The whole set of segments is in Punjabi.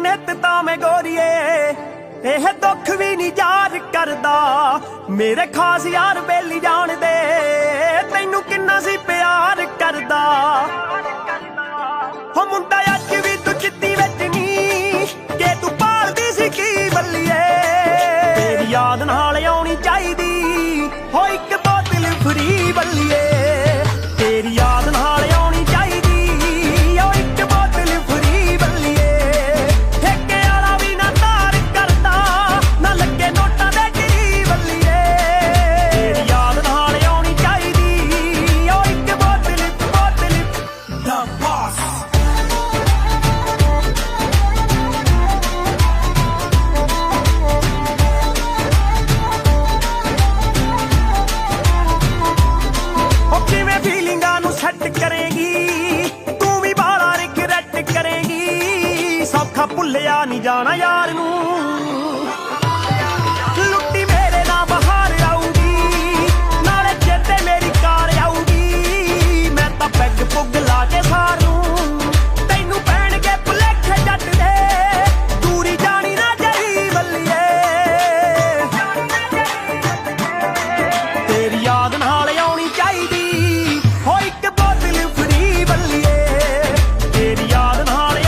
नित तां मैं गोरीए ਇਹ दुख भी नहीं याद करदा मेरे खास यार बेली जान दे तैनू किन्ना सी प्यार करदा हो मुंडा अज भी तू चित्ती विच नी के तू पालदी सी की बल्लीए तेरी याद नाल आउणी चाहीदी हो इक बोतल फ्री बल्लीए तेरी याद नाल आउणी चाहीदी हो इक बोतल फ्री बल्लीए ठेके वाला भी ना तार करदा ना लगे नोटां दे गिरी बल्लीए तेरी याद नाल आउणी चाहीदी हो इक बोतल द बॉस भुलिया नहीं जाना यार नू लुट्टी मेरे ना बहार आऊगी नाले चेते मेरी कार आऊगी मैं तां पैग पुग ला के सारू तैनू पैण के भुलेखे जट दे दूरी जानी ना जही बल्लीए तेरी याद नाल आउणी चाहीदी हो इक बोतल फ्री बल्लीए तेरी याद नाल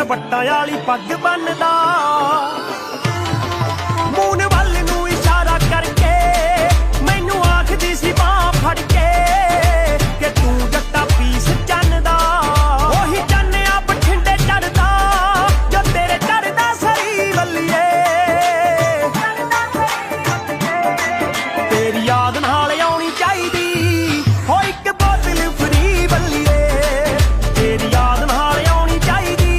पट्टा वाली पग बनदा मून वल नू इशारा करके मैनू आखदी सी बांह फड़ के कि तू जट्टा पीस चन्नदा ओही चन्निया बठिंडे चढ़दा जो तेरे चढ़दा सही बल्लीए तेरी याद नाल आउणी चाहीदी हो इक बोतल फ्री बल्लीए तेरी याद नाल आउणी चाहीदी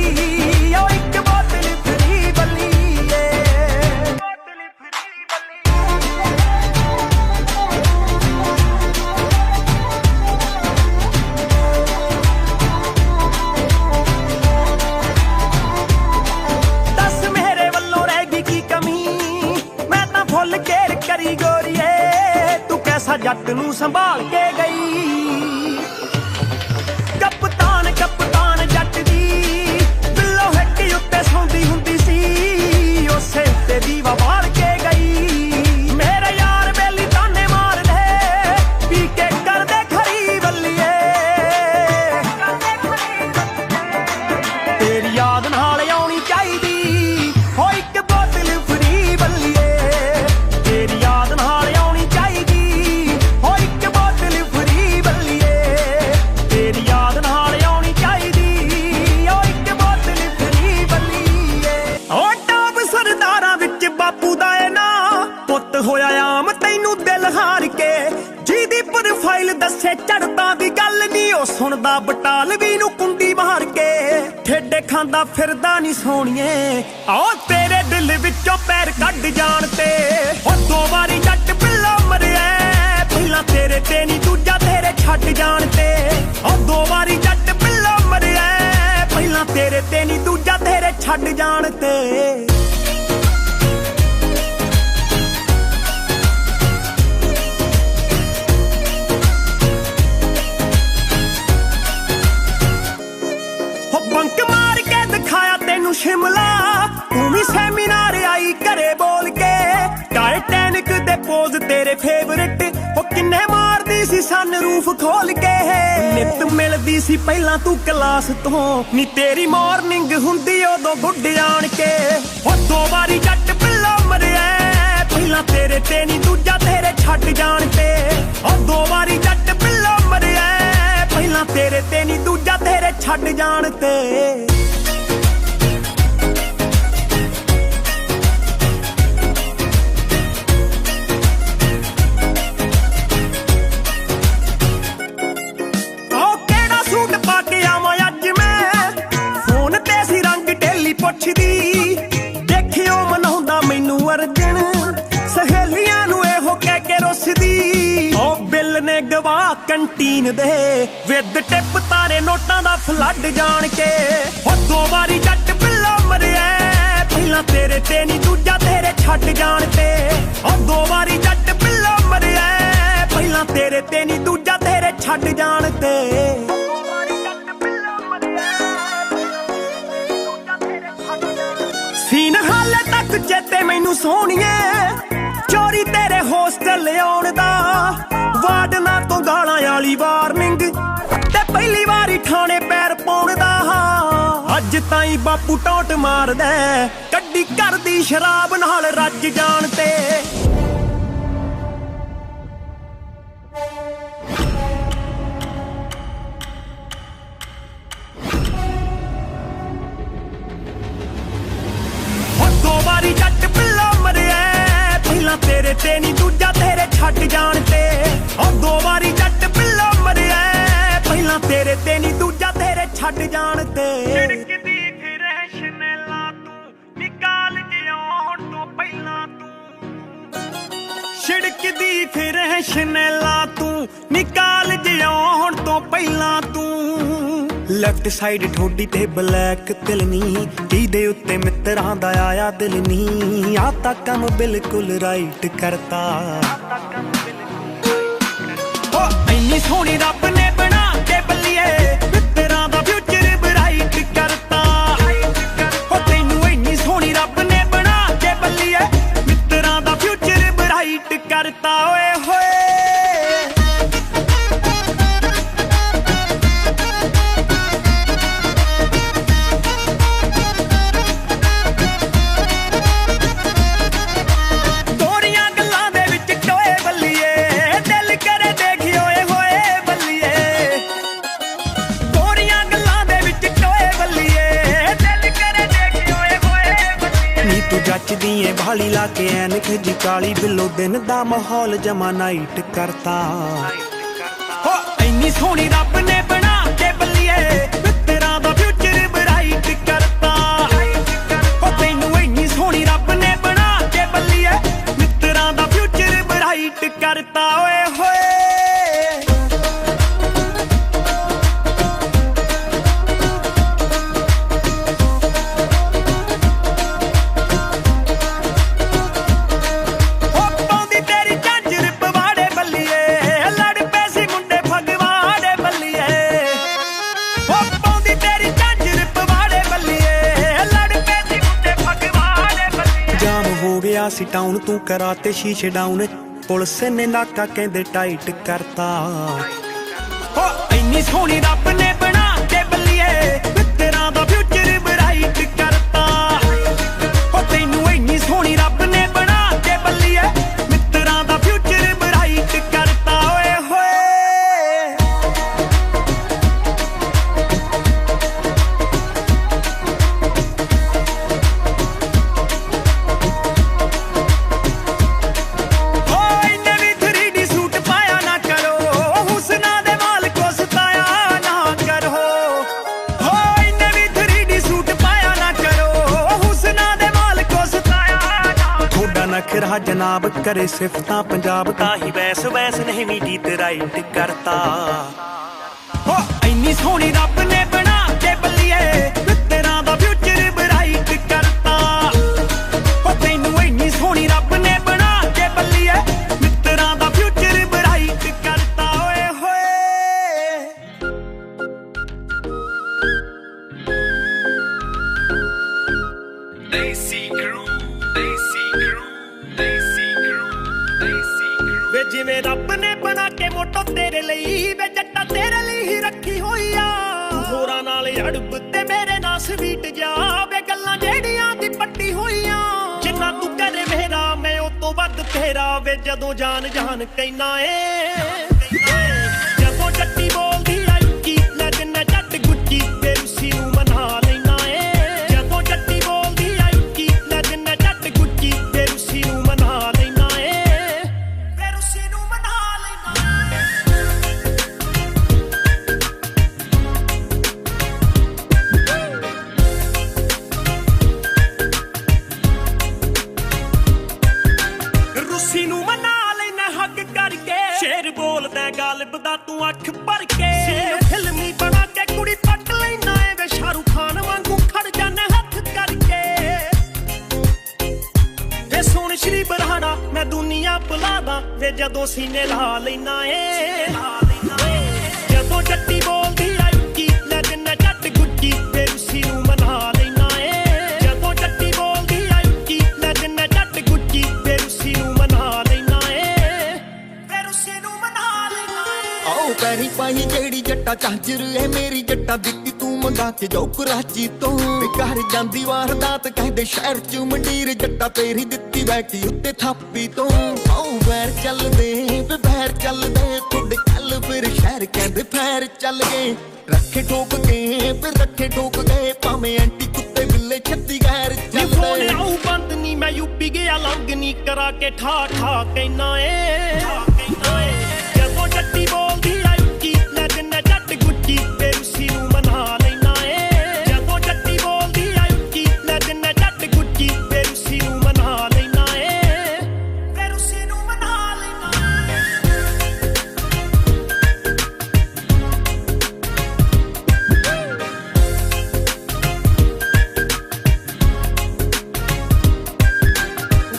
जट नू संभाल के गई कप्तान कप्तान जट दी बिल्लो हट्टी उत्ते सौंदी हुंदी सी उसे उत्ते दीवा बाल के गई मेरे यार बेली ताने मार दे पी के कर दे खरी बल्लीए तेरी याद नाल आउणी चाहीदी हो इक बोतल फ्री बल्लीए तेरी याद नाल आउणी चाहीदी होया आम तैनू दिल हार के जिहदी प्रोफाइल दसे चढ़दा दी गल नी ओ सुनदा बटाल भी नू कुंडी मार के ठेडे खांदा फिरदा नी सोहणीए आओ तेरे दिल विचों पैर कढ जाण ते ओ दो वारी जट बिल्लो मरिया पहला तेरे ते नी दूजा तेरे छड्ड जाण ते ओ दो वारी जट बिल्लो मरिया पहला तेरे ते नी दूजा तेरे छड्ड जाण ते शिमला तू भी सेमिनार आई करे बोल के टाइटैनिक दे पोज तेरे फेवरेट ओ किन्ने मारदी सी सन रूफ खोल के नित मिलदी सी पहला तू क्लास तो नी तेरी मॉर्निंग हुंदी ओदों गुड आण के ओ दो वारी जट बिल्लो मरिया पहला तेरे ते नी दूजा तेरे छड्ड जाण ते ओ दो वारी जट बिल्लो मरिया पहला तेरे ते नी दूजा तेरे छड्ड जाण ते देखियो मनाउंदा मैनू अर्जन सहेलियां नू एहो कह के रुसदी ਨੇ ਗਵਾਹ ਕੰਟੀਨ ਦੇ ਵਿਦ ਟਿਪ ਤਾਰੇ ਨੋਟਾਂ ਦਾ ਫਲੱਡ ਜਾਣ ਕੇ ਹੋ 2 ਵਾਰੀ ਜੱਟ ਬਿੱਲਾ ਮਰਿਆ ਪਹਿਲਾਂ ਤੇਰੇ ਤੇ ਨਹੀਂ ਦੂਜਾ ਤੇਰੇ ਛੱਡ ਜਾਣ ਤੇ ਹੋ 2 ਵਾਰੀ ਜੱਟ ਬਿੱਲਾ ਮਰਿਆ ਪਹਿਲਾਂ ਤੇਰੇ ਤੇ ਨਹੀਂ ਦੂਜਾ ਤੇਰੇ ਛੱਡ ਜਾਣ ਤੇ ਸੀਨ ਹਾਲੇ ਤੱਕ ਚੇਤੇ ਮੈਨੂੰ ਸੋਹਣੀਏ ਚੋਰੀ ਤੇਰੇ ਹੋਸਟਲ ਆਉਣ ਦਾ ਵਾਰਡਨਾਂ ਤੋਂ ਗਾਲਾਂ ਵਾਲੀ ਵਾਰਨਿੰਗ ਤੇ ਪਹਿਲੀ ਵਾਰੀ ਥਾਣੇ ਪੈਰ ਪਾਉਣ ਦਾ ਅੱਜ ਤਾਈਂ ਬਾਪੂ ਟੌਟ ਮਾਰਦਾ ਕੱਢੀ ਕਰਦੀ ਸ਼ਰਾਬ ਨਾਲ ਰੱਜ ਜਾਣ ਤੇ ਵਾਰੀ ਜੱਟ ਬਿੱਲਾ ਮਰਿਆ ਪਹਿਲਾਂ ਤੇਰੇ ਤੇ ਨਹੀਂ ਦੂਜਾ ਤੇਰੇ ਛੱਡ ਜਾਣ ਤੇ ਉਹ 2 ਵਾਰੀ ਜੱਟ ਬਿੱਲਾ ਮਰਿਆ ਪਹਿਲਾਂ ਤੇਰੇ ਤੇ ਨਹੀਂ ਦੂਜਾ ਤੇਰੇ ਛੱਡ ਜਾਣ ਤੇ ਛਿੜਕਦੀ ਫਿਰ ਸ਼ਨੈਲਾ ਤੂੰ ਨਿਕਾਲ ਜਿਉਣ ਤੋਂ ਪਹਿਲਾਂ ਤੂੰ ਛਿੜਕਦੀ ਫਿਰ ਸ਼ਨੈਲਾ ਤੂੰ ਨਿਕਾਲ ਜਿਉਣ ਤੋਂ ਪਹਿਲਾਂ ਤੂੰ ਲੈਫਟ ਸਾਈਡ ਠੋਡੀ ਤੇ ਬਲੈਕ ਤਿਲ ਨੀ ਜਿਹਦੇ ਉੱਤੇ ਮਿੱਤਰਾਂ ਦਾ ਆਇਆ ਦਿਲ ਨੀ ਆ ਤਾਂ ਕੰਮ ਬਿਲਕੁਲ ਰਾਈਟ ਕਰਤਾ ਓ ਇੰਨੀ ਸੋਹਣੀ ਰੱਬ ਨੇ ਬਣਾ ਕੇ ਬੱਲੀਏ ਮਿੱਤਰਾਂ ਦਾ ਫਿਊਚਰ ਬਰਾਈਟ ਕਰਤਾ ਓ ਤੈਨੂੰ ਇੰਨੀ ਸੋਹਣੀ ਰੱਬ ਨੇ ਬਣਾ ਕੇ ਬੱਲੀਏ ਮਿੱਤਰਾਂ ਦਾ ਫਿਊਚਰ ਬਰਾਈਟ ਕਰਤਾ ਓਏ ਹੋਏ ਜੱਚਦੀ ਏ ਭਾਲੀ ਲਾ ਕੇ ਐਨਕ ਜੀ ਕਾਲੀ ਬਿੱਲੋ ਦਿਨ ਦਾ ਮਾਹੌਲ ਜਮਾ ਨਾਈਟ ਕਰਤਾ ਹੋ ਇੰਨੀ ਸੋਹਣੀ ਰੱਬ ਨੇ ਬਣਾ ਕੇ ਬੱਲੀਏ ਮਿੱਤਰਾਂ ਦਾ ਫਿਊਚਰ ਬਰਾਈਟ ਕਰਤਾ ਹੋ ਤੈਨੂੰ ਇੰਨੀ ਸੋਹਣੀ ਰੱਬ ਨੇ ਬਣਾ ਕੇ ਬੱਲੀਏ ਮਿੱਤਰਾਂ ਦਾ ਫਿਊਚਰ ਬਰਾਈਟ ਕਰਤਾ ਓਏ ਹੋਏ ਸੀ ਟਾਊਨ ਤੂੰ ਕਰਾਤੇ ਸ਼ੀਸ਼ੇ ਡਾਊਨ ਪੁਲਿਸ ਨੇ ਨਾਕਾ ਕਹਿੰਦੇ ਟਾਈਟ ਕਰਤਾ ਹੋ ਇੰਨੀ ਸੋਹਣੀ ਰੱਬ ਨੇ ਬਣਾ ਕੇ ਬੱਲੀਏ ਮਿੱਤਰਾਂ ਦਾ ਫਿਊਚਰ ਬਰਾਈਟ ਕਰਤਾ ਹੋ ਤੈਨੂੰ ਇੰਨੀ ਸੋਹਣੀ ਰੱਬ ਨੇ ਬਣਾ ਕੇ ਬੱਲੀਏ ਮਿੱਤਰਾਂ ਦਾ ਫਿਊਚਰ ਬਰਾਈਟ ਕਰਤਾ ਓਏ ਹੋਏ ਨਖਰਾ ਜਨਾਬ ਕਰੇ ਸਿਫਤਾਂ ਪੰਜਾਬ ਤਾਂ ਹੀ ਵੈਸ ਵੈਸ ਨਹੀਂ ਵੀ ਤੇ ਰਾਈਟ ਕਰਤਾ ਹੋ ਇੰਨੀ ਸੋਹਣੀ ਰੱਬ ਨੇ ਬਣਾ ਕੇ ਬੱਲੀਏ ਮਿੱਤਰਾਂ ਦਾ ਫਿਊਚਰ ਬਰਾਈਟ ਕਰਤਾ ਹੋ ਤੈਨੂੰ ਇੰਨੀ ਸੋਹਣੀ ਰੱਬ ਨੇ ਬਣਾ ਕੇ ਬੱਲੀਏ ਮਿੱਤਰਾਂ ਦਾ ਫਿਊਚਰ ਬਰਾਈਟ ਕਰਤਾ ਓਏ ਹੋਏ ਦੇਸੀ ਕਰੂ ਵੇ ਜਿਵੇਂ ਰੱਬ ਨੇ ਬਣਾ ਕੇ ਮੋਟੋ ਤੇਰੇ ਲਈ ਵੇ ਜੱਟਾ ਤੇਰੇ ਲਈ ਹੀ ਰੱਖੀ ਹੋਈ ਆ ਹੋਰਾਂ ਨਾਲ ਅੜਬ ਤੇ ਮੇਰੇ ਨਾਲ ਸਵੀਟ ਜਾ ਵੇ ਗੱਲਾਂ ਜਿਹੜੀਆਂ ਦੀ ਪੱਟੀ ਹੋਈਆਂ ਜਿੰਨਾ ਤੂੰ ਕਰੇ ਮੇਰਾ ਮੈਂ ਉਹ ਤੋਂ ਵੱਧ ਤੇਰਾ ਵੇ ਜਦੋਂ ਜਾਨ ਜਾਨ ਕਹਿਣਾ ਏ ਜਦੋਂ ਜੱਟੀ ਬੋਲਦੀ ਆ ਉੱਚੀ ਲੈ ਦਿੰਨਾ ਜੱਟ ਗੁੱਚੀ ਤੇ ਰੁੱਸੀ ਨੂੰ ਮਨਾ ਲੈਣਾ ਏ ਜਦੋਂ ਜੱਟੀ ਬੋਲਦੀ ਆ ਉੱਚੀ ਲੈ ਦਿੰਨਾ ਜੱਟ ਗੁੱਚੀ ਤੇ ਰੁੱਸੀ ਨੂੰ ਮਨਾ ਲੈਣਾ ਏ ਰੁੱਸੀ ਨੂੰ ਮਨਾ ਲੈਣਾ ਹੱਕ ਕਰਕੇ ਸ਼ੇਰ ਬੋਲਦਾ ਗਾਲਿਬ ਦਾ ਤੂੰ ਅੱਖ ਭਰ ਕੇ ਫਿਲਮੀ ਬਣਾ ਕੇ ਕੁੜੀ ਪੱਟ ਲੈਣਾ ਏ ਵੇ ਸ਼ਾਹਰੁਖ ਖਾਨ ਵਾਂਗੂ ਖੜ ਜਾਣਾ ਹੱਥ ਕਰਕੇ ਵੇ ਸੋਹਣ ਸ਼੍ਰੀ ਬਰਹਾਨਾ ਮੈਂ ਦੁਨੀਆ ਭੁਲਾਦਾ ਵੇ ਜਦੋਂ ਸੀਨੇ ਲਾ ਲੈਣਾ ਏ ਜਦੋਂ ਜੱਟੀ ਬੋਲਦੀ ਆ ਉੱਚੀ ਲੈ ਜਿੰਨਾ ਜੱਟ ਗੁੱਜੀ ਵੇ ਰੁੱਸੀ ਨੂੰ ਮਨਾ ਲੈਣਾ ਏ ਜਦੋਂ ਜੱਟੀ ਬੋਲਦੀ ਆ ਉੱਚੀ ਲੈ ਜਿੰਨਾ ਜੱਟ ਗੁੱਜੀ ਵੇ ਰੁੱਸੀ ਨੂੰ ਮਨਾ ਲੈਣਾ ਏ ਵੇ ਰੁੱਸੀ ਨੂੰ ਮਨਾ ਲੈਣਾ ਏ ਆਓ ਪੈਰੀ ਪਾਈ ਜਿਹੜੀ ਜੱਟਾ ਚਾਂਚਰ ਐ ਮੇਰੀ ਜੱਟਾ ਦਿੱਤੀ ਤੂੰ ਮੰਗਾ ਕੇ ਜਾਓ ਕਰਾਚੀ ਤੋਂ ਤੇ ਘਰ ਜਾਂਦੀ ਵਾਰਦਾਤ ਕਹਿੰਦੇ ਸ਼ਹਿਰ ਚ ਮੰਡੀਰ ਜੱਟਾ ਤੇਰੀ ਦਿੱਤੀ ਬੈਠੀ ਉੱਤੇ ਥਾਪੀ ਤੋਂ ਆਓ ਵੈਰ ਚੱਲਦੇ ਵੇ ਵੈਰ ਚੱਲਦੇ ਤੁਹਾਡੇ ਕੱਲ ਫਿਰ ਸ਼ਹਿਰ ਕਹਿੰਦੇ ਫੈਰ ਚੱਲ ਗਏ ਰੱਖੇ ਠੋਕ ਕੇ ਫਿਰ ਰੱਖੇ ਠੋਕ ਗਏ ਭਾਵੇਂ ਐਂਟੀ ਕੁੱਤੇ ਬਿੱਲੇ ਛੱਤੀ ਗੈਰ ਨੀ ਫੋਨ ਚੱਲਦੇ ਆਉ ਬੰਦ ਨੀ ਮੈਂ ਯੂਪੀ ਗਿਆ ਲੰਗ ਨੀ ਕਰਾ ਕੇ ਠਾ ਠਾ ਕਹਿਣਾ ਏ ਜਦੋਂ ਜੱਟੀ ਬੋਲਦੀ ਆ ਉੱਚੀ ਲੈ ਜਿੰਨਾ ਜੱਟ ਗੁੱਜੀ ਵੇ ਰੁੱਸੀ ਨੂੰ ਮਨਾ ਲੈਣਾ ਏ ਜਦੋਂ ਜੱਟੀ ਬੋਲਦੀ ਆ ਉੱਚੀ ਲੈ ਜਿੰਨਾ ਜੱਟ ਗੁੱਜੀ ਵੇ ਰੁੱਸੀ ਨੂੰ ਮਨਾ ਲੈਣਾ ਏ ਵੇ ਰੁੱਸੀ ਨੂੰ ਮਨਾ ਲੈਣਾ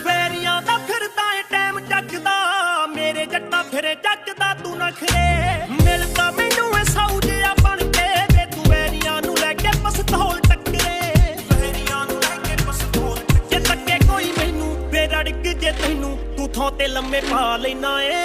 ਵੈਰੀਆਂ ਦਾ ਫਿਰਦਾ ਏ ਟਾਈਮ ਚੱਕਦਾ ਮੇਰੇ ਜੱਟਾ ਫਿਰੇ ਚੱਕਦਾ ਤੂੰ ਨਖਰੇ ਮਿਲਦਾ ਮੈਨੂੰ ਐ ਸੌ ਜਿਹਾ ਬਣ ਕੇ ਵੇ ਤੂੰ ਵੈਰੀਆਂ ਨੂੰ ਲੈ ਕੇ ਪਸਤੌਲ ਟੱਕਰੇ ਵੈਰੀਆਂ ਨੂੰ ਲੈ ਕੇ ਪਸਤੌਲ ਜੇ ਤੱਕੇ ਕੋਈ ਮੈਨੂੰ ਵੇ ਰੜਕ ਜੇ ਤੈਨੂੰ ਤੂੰ ਥੋਂ ਤੇ ਲੰਮੇ ਪਾ ਲੈਣਾ ਏ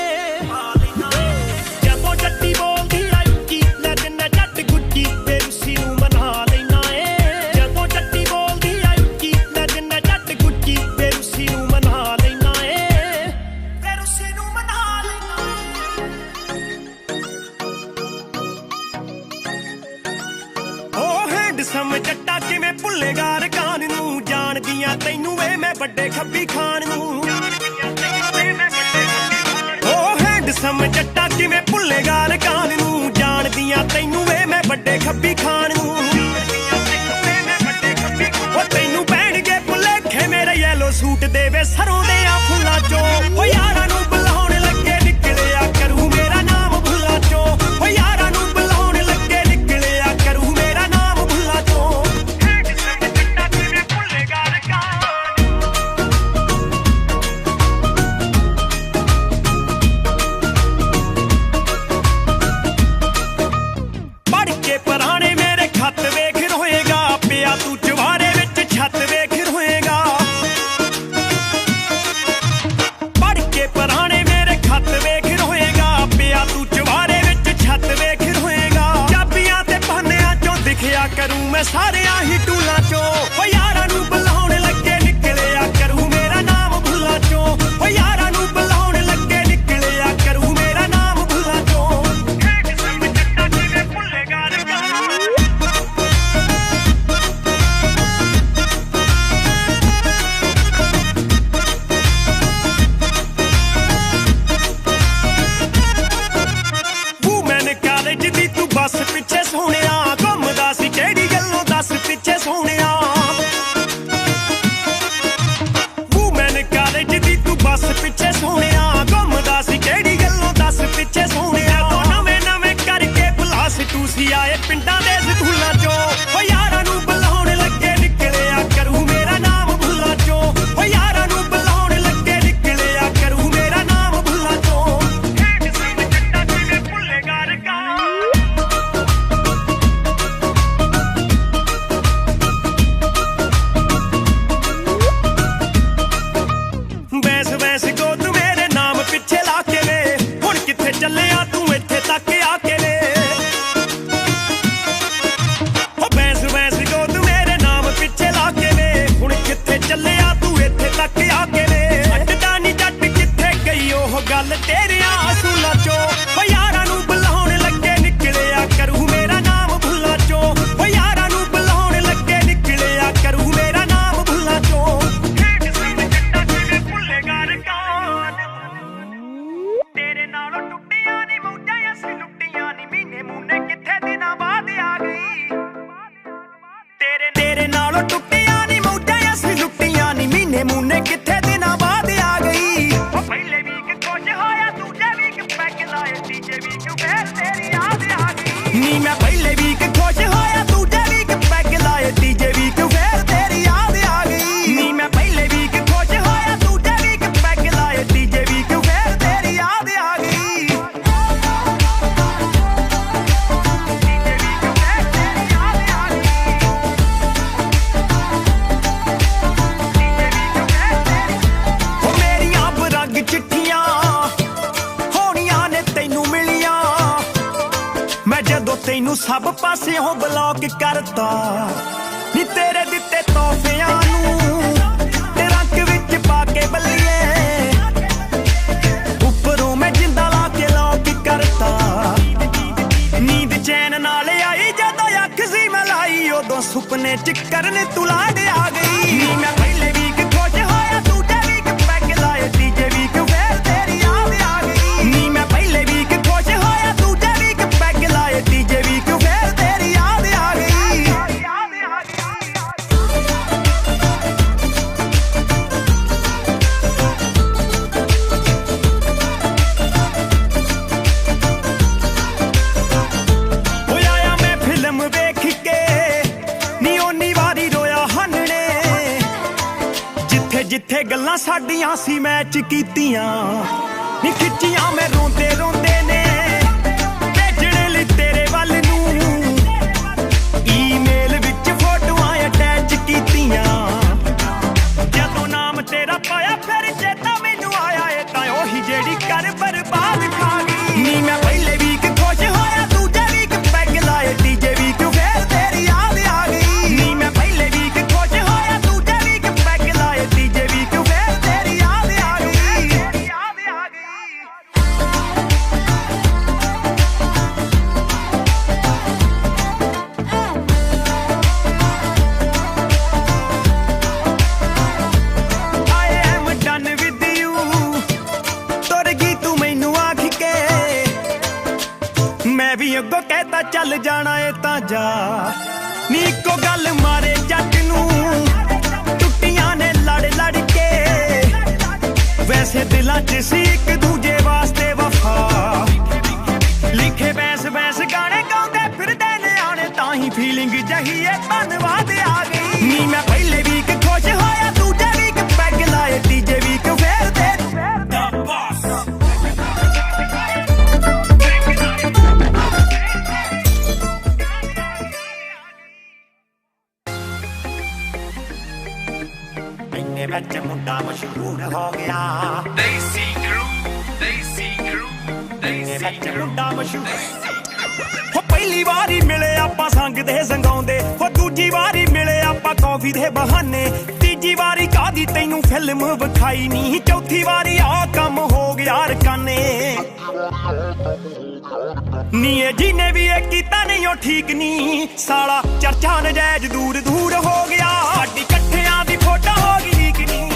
ਜਦੋਂ ਜੱਟੀ ਬੋਲਦੀ ਆ ਉੱਚੀ ਲੈ ਜਿੰਨਾ ਜੱਟ ਗੁੱਜੀ ਵੇ ਰੁੱਸੀ ਨੂੰ ਮਨਾ ਲੈਣਾ ਏ ਜਦੋਂ ਜੱਟੀ ਬੋਲਦੀ ਆ ਉੱਚੀ ਲੈ ਜਿੰਨਾ ਜੱਟ ਗੁੱਜੀ ਵੇ ਰੁੱਸੀ ਨੂੰ ਮਨਾ ਲੈਣਾ ਏ ਵੇ ਰੁੱਸੀ ਨੂੰ ਮਨਾ ਲੈਣਾ ਓ ਹੈਂਡਸਮ ਜੱਟਾ ਕਿਵੇਂ ਭੁੱਲੇਗਾ ਰਕਾਨ ਨੂੰ ਜਾਣਦੀਆਂ ਤੈਨੂੰ ਵੇ ਮੈਂ ਵੱਡੇ ਖੱਬੀ ਖਾਨ ਨੂੰ ਓ ਹੈਂਡਸਮ ਜੱਟਾ ਕਿਵੇਂ ਭੁੱਲੇਗਾ ਰਕਾਨ ਨੂੰ ਜਾਣਦੀਆਂ ਤੈਨੂੰ ਵੇ ਮੈਂ ਵੱਡੇ ਖੱਬੀ ਖਾਨ ਨੂੰ ਓ ਤੈਨੂੰ ਪੈਣਗੇ ਭੁਲੇਖੇ ਮੇਰੇ ਯੈਲੋ ਸੂਟ ਦੇ ਵੇ ਸਰੋਂ ਦੇ ਆ ਫੁੱਲਾਂ ਚੋਂ ਓ ਯਾਰਾਂ ਨੂੰ ਬੁਲਾਉਣ ਲੱਗੇ ਨਿਕਲਿਆ ਕਰੂ ਮੇਰਾ ਨਾਮ ਭੁੱਲਾਂ ਚੋਂ ਓ ਯਾਰਾਂ ਨੂੰ ਬੁਲਾਉਣ ਲੱਗੇ ਨਿਕਲਿਆ ਕਰੂ ਮੇਰਾ ਨਾਮ ਭੁੱਲਾਂ ਚੋਂ ਹੈਂਡਸਮ ਜੱਟਾ ਕਿਵੇਂ ਭੁੱਲੇਗਾ ਰਕਾਨ ਪੜ ਕੇ ਪੁਰਾਣੇ ਮੇਰੇ ਖੱਤ ਵੇਖ ਰੋਏਗਾ ਪਿਆ ਤੂੰ ਜਵਾਰੇ ਵਿੱਚ ਛੱਤ ਵੇਖ ਰੋਏਗਾ ਪੜ ਕੇ ਪੁਰਾਣੇ ਮੇਰੇ ਖੱਤ ਵੇਖ ਰੋਏਗਾ ਪਿਆ ਤੂੰ ਜਵਾਰੇ ਵਿੱਚ ਛੱਤ ਵੇਖ ਰੋਏਗਾ ਚਾਬੀਆਂ ਤੇ ਪਾਨਿਆਂ ਚੋਂ ਦਿਖਿਆ ਕਰੂੰ ਮੈਂ ਸਾਰਿਆਂ ਹੀ ਟੂਲਾਂ ਚੋਂ ਓ ਯਾਰਾਂ ਨੂੰ ਬੁਲਾਉਣ ਲੱਗੇ ਨਿਕਲਿਆ ਕਰੂ ਮੇਰਾ ਨਾਮ ਭੁੱਲਾਂ ਚੋਂ ਓ ਯਾਰਾਂ ਨੂੰ ਬੁਲਾਉਣ ਲੱਗੇ ਨਿਕਲਿਆ ਕਰੂ ਮੇਰਾ ਨਾਮ ਭੁੱਲਾਂ ਚੋਂ ਹੈਂਡਸਮ ਜੱਟਾ ਕਿਵੇਂ ਭੁੱਲੇਗਾ ਰਕਾਨ ਵੂਮੈਨ ਕਾਲਜ ਦੀ ਤੂੰ ਬੱਸ ਪਿੱਛੇ ਸੋਹਣਿਆ ਘੁੰਮਦਾ ਸੀ ਕਿਹੜੀ ਗੱਲੋਂ ਦੱਸ ਪਿੱਛੇ ਸੋਹਣਿਆ ਵੂਮੈਨ ਕਾਲਜ ਦੀ ਤੂੰ ਬੱਸ ਪਿੱਛੇ ਸੋਹਣਿਆ ਘੁੰਮਦਾ ਸੀ ਕਿਹੜੀ ਗੱਲੋਂ ਦੱਸ ਪਿੱਛੇ ਸੋਹਣਿਆ ਤੋਂ ਨਵੇਂ ਨਵੇਂ ਕਰਕੇ ਪਲਾਸ ਤੂੰ ਸੀ ਆਏ ਪਿੰਡਾਂ ਦੇ ਸਕੂਲਾਂ ਚੋਂ ਓ ਯਾਰਾਂ ਨੂੰ ਬੁਲਾਉਣ ਲੱਗੇ ਨਿਕਲਿਆ ਕਰੂ ਮੇਰਾ ਨਾਮ ਭੁੱਲਾਂ ਚੋਂ ਓ ਯਾਰਾਂ ਨੂੰ ਬੁਲਾਉਣ ਲੱਗੇ ਨਿਕਲਿਆ ਕਰੂ ਮੇਰਾ ਨਾਮ ਭੁੱਲਾਂ ਚੋਂ ਹੈਂਡਸਮ ਜੱਟਾ ਕਿਵੇਂ ਭੁੱਲੇਗਾ ਰਕਾਨ ਵੈਸ ਵੈਸ ਕੋ ਤੂੰ ਮੇਰੇ ਨਾਮ ਪਿੱਛੇ ਲਾ ਕੇ ਵੇ ਹੁਣ ਕਿੱਥੇ ਚੱਲਿਆ ਤੂੰ ਇੱਥੇ ਤੱਕ ਆ ਕੇ ਵੇ ਓ ਵੈਸ ਵੈਸ ਕੋ ਤੂੰ ਮੇਰੇ ਨਾਮ ਪਿੱਛੇ ਲਾ ਕੇ ਵੇ ਹੁਣ ਕਿੱਥੇ ਚੱਲਿਆ ਤੂੰ ਇੱਥੇ ਤੱਕ ਆ ਕੇ ਵੇ ਅੱਡਦਾ ਨੀ ਜੱਟ ਕਿੱਥੇ ਗਈ ਉਹ ਗੱਲ ਤੇਰਿਆਂ ਅਸੂਲਾਂ ਚੋਂ ਓ ਯਾਰਾਂ ਨੂੰ ਬੁਲਾਉਣ ਲੱਗੇ ਨਿਕਲਿਆ ਕਰੂ ਮੇਰਾ ਨਾਮ ਭੁੱਲਾਂ ਚੋਂ ਓ ਯਾਰਾਂ ਨੂੰ ਬੁਲਾਉਣ ਲੱਗੇ ਨਿਕਲਿਆ ਕਰੂ ਮੇਰਾ ਨਾਮ ਭੁੱਲਾਂ ਚੋਂ ਹੈਂਡਸਮ ਜੱਟਾ ਕਿਵੇਂ ਭੁੱਲੇਗਾ ਰਕਾਨ ਤੇਰੇ ਨਾਲੋਂ ਟੁੱਟੀਆਂ ਨੀ ਮੌਜਾਂ ਅਸੀਂ ਲੁੱਟੀਆਂ ਨੀ ਮਹੀਨੇ ਮੂਨੇ ਕਿੱਥੇ ਦਿਨਾਂ ਬਾਅਦ ਆ ਗਈ ਤੇਰੇ ਨਾਲੋਂ ਟੁੱਟੀਆਂ ਨੀ ਮੌਜਾਂ ਅਸੀਂ ਲੁੱਟੀਆਂ ਨੀ ਮਹੀਨੇ ਮੂਨੇ ਕਿੱਥੇ ਦਿਨਾਂ ਬਾਅਦ ਆ ਗਈ ਉਹ ਪਹਿਲੇ ਵੀਕ ਕੁਝ ਹੋਇਆ ਦੂਜੇ ਵੀਕ ਪੈਗ ਲਾਏ ਨੀ ਮੈਂ ਪਹਿਲੇ ਵੀਕ ਖੁਸ਼ ਹੋਇਆ ਦੂਜੇ ਵੀਕ ਪੈਗ ਲਾਏ ਤੀਜੇ ਵੀਕ ਫੇਰ ਤੇਰੀ ਯਾਦ ਆ ਗਈ ਨੀ ਮੈਂ ਪਹਿਲੇ ਵੀਕ ਖੁਸ਼ ਹੋਇਆ ਦੂਜੇ ਵੀਕ ਪੈਗ ਲਾਏ ਤੀਜੇ ਵੀਕ ਫੇਰ ਤੇਰੀ ਯਾਦ ਆ ਗਈ ਹੋ ਮੇਰੀਆਂ ਬਰੰਗ ਚਿੱਠੀਆਂ ਹੋਣੀਆਂ ਨੇ ਤੈਨੂੰ ਮਿਲੀਆਂ ਮੈਂ ਜਦੋਂ ਤੈਨੂੰ ਸਭ ਪਾਸਿਓਂ ਬਲੌਕ ਕਰਤਾ ਨੀ ਤੇਰੇ ਦਿੱਤੇ ਤੋਹਫਿਆਂ ਨੂੰ ਤੇ ਰੰਗ ਵਿੱਚ ਪਾ ਕੇ ਬੱਲੀਏ ਉੱਪਰੋਂ ਮੈਂ ਜਿੰਦਾ ਲਾ ਕੇ ਲੌਕ ਕਰਤਾ ਨੀਂਦ ਚੈਨ ਨਾਲ ਆਈ ਜਦੋਂ ਅੱਖ ਸੀ ਮੈਂ ਲਾਈ ਉਦੋਂ ਸੁਪਨੇ ਚ ਕਰਨ ਤੂੰ ਲਾਡ ਆ ਗਈ ਨੀ ਮੈਂ ਪਹਿਲੇ ਵੀਕ ਖੁਸ਼ ਹੋਇਆ ਦੂਜੇ ਵੀਕ ਪੈਗ ਲਾਏ ਤੀਜੇ ਵੀਕ ਫੇਰ ਤੇਰੀ ਯਾਦ ਆ ਗਈ ਨੀ ਮੈਂ ਪਹਿਲੇ ਵੀਕ ਖੁਸ਼ ਹੋਇਆ ਦੂਜੇ ਵੀਕ ਪੈਗ ਲਾਏ ਤੀਜੇ ਵੀਕ ਫੇਰ ਤੇਰੀ ਯਾਦ ਆ ਗਈ ਹੋਇਆ ਮੈਂ ਫਿਲਮ ਵੇਖ ਕੇ ਨੀ ਓਨੀ ਵਾਰੀ ਰੋਇਆ ਹਨਣੇ ਜਿੱਥੇ ਜਿੱਥੇ ਗੱਲਾਂ ਸਾਡੀਆਂ ਸੀ ਮੈਚ ਕੀਤੀਆਂ ਨੀ ਖਿੱਚੀਆਂ ਮੈਂ ਰੋਂਦੇ ਰੋਂਦੇ ਨੇ ਭੇਜਣ ਲਈ ਤੇਰੇ ਵੱਲ ਨੂੰ ਈਮੇਲ ਵਿੱਚ ਫੋਟੋਆਂ ਅਟੈਚ ਕੀਤੀਆਂ ਜਦੋਂ ਨਾਮ ਤੇਰਾ ਪਾਇਆ ਫਿਰ ਚੇਤਾ ਮੈਨੂੰ ਆਇਆ ਇਹ ਤਾਂ ਉਹੀ ਜਿਹੜੀ ਕਰ ਬਰਬਾਦ ਖਾ ਗਈ ਨੀ ਮੈਂ ਪਹਿਲੇ ਵੀਕ ਖੁਸ਼ ਹੋਇਆ ਦੂਜੇ ਵੀਕ ਪੈਗ ਲਾਏ ਤੀਜੇ ਵੀਕ ਫੇਰ ਤੇਰੀ ਯਾਦ ਆ ਗਈ ਨੀ ਮੈਂ ਪਹਿਲੇ ਵੀਕ ਖੁਸ਼ ਹੋਇਆ ਦੂਜੇ ਵੀਕ ਪੈਗ ਲਾਏ ਤੀਜੇ ਵੀਕ ਫੇਰ ਤੇਰੀ ਯਾਦ ਆ ਗਈ I am done with you ਤੁਰ ਗਈ ਤੂੰ ਮੈਨੂੰ ਆਖ ਕੇ ਮੈਂ ਵੀ ਅੱਗੋਂ ਕਹਿਤਾ ਚੱਲ ਜਾਣਾ ਏ ਤਾਂ ਜਾ ਨੀ ਇੱਕੋ ਗੱਲ ਮਾਰੇ ਜੱਟ ਨੂੰ ਟੁੱਟੀਆਂ ਨੇ ਲੜ ਲੜ ਕੇ ਵੈਸੇ ਦਿਲਾਂ 'ਚ ਸੀ ਇੱਕ ਦੂਜੇ ਵਾਸਤੇ ਵਫਾ ਲਿਖੇ ਬੈਸ ਬੈਸ ਗਾਣੇ ਗਾਉਂਦੇ ਫਿਰਦੇ ਨੇ ਆਣੇ ਤਾਂ ਹੀ ਫੀਲਿੰਗ ਜਹੀ ਏ ਧੰਨਵਾਦ ਆ ਗਈ ਨੀ ਮੈਂ ਪਹਿਲੇ ਵੀਕ ਖੁਸ਼ ਹੋਇਆ ਦੂਜੇ ਵੀਕ ਪੈਗ ਲਾਏ ਤੀਜੇ ਵੀਕ ਫੇਰ ਤੇ ਇੰਨੇ ਵਿੱਚ ਮੁੰਡਾ ਮਸ਼ਹੂਰ ਹੋ ਗਿਆ Daisy Crew, Daisy Crew, ਇੰਨੇ Daisy ਵਿੱਚ Crew. ਮੁੰਡਾ ਮਸ਼ਹੂਰ ਹੋ ਪਹਿਲੀ ਵਾਰੀ ਮਿਲੇ ਆਪਾਂ ਸੰਗਦੇ ਸੰਗਾਉਂਦੇ ਹੋ ਦੂਜੀ ਵਾਰੀ ਮਿਲੇ ਆਪਾਂ ਕੌਫੀ ਦੇ ਬਹਾਨੇ ਤੀਜੀ ਵਾਰੀ ਕਾਦੀ ਤੈਨੂੰ ਫਿਲਮ ਵਿਖਾਈ ਨਹੀਂ ਚੌਥੀ ਵਾਰੀ ਆ ਕੰਮ ਹੋ ਗਿਆ ਰਕਾਨੇ ਨੀ ਇਹ ਜਿਹਨੇ ਵੀ ਇਹ ਕੀਤਾ ਨਹੀਂ ਉਹ ਠੀਕ ਨਹੀਂ ਸਾਲਾ ਚਰਚਾ ਨਜਾਇਜ਼ ਦੂਰ ਦੂਰ ਹੋ ਗਿਆ ਸਾਡੀ ਇਕੱਠਿਆਂ ਦੀ ਫੋਟੋ ਹੋ ਗਈ ਲੀਕ ਨਹੀਂ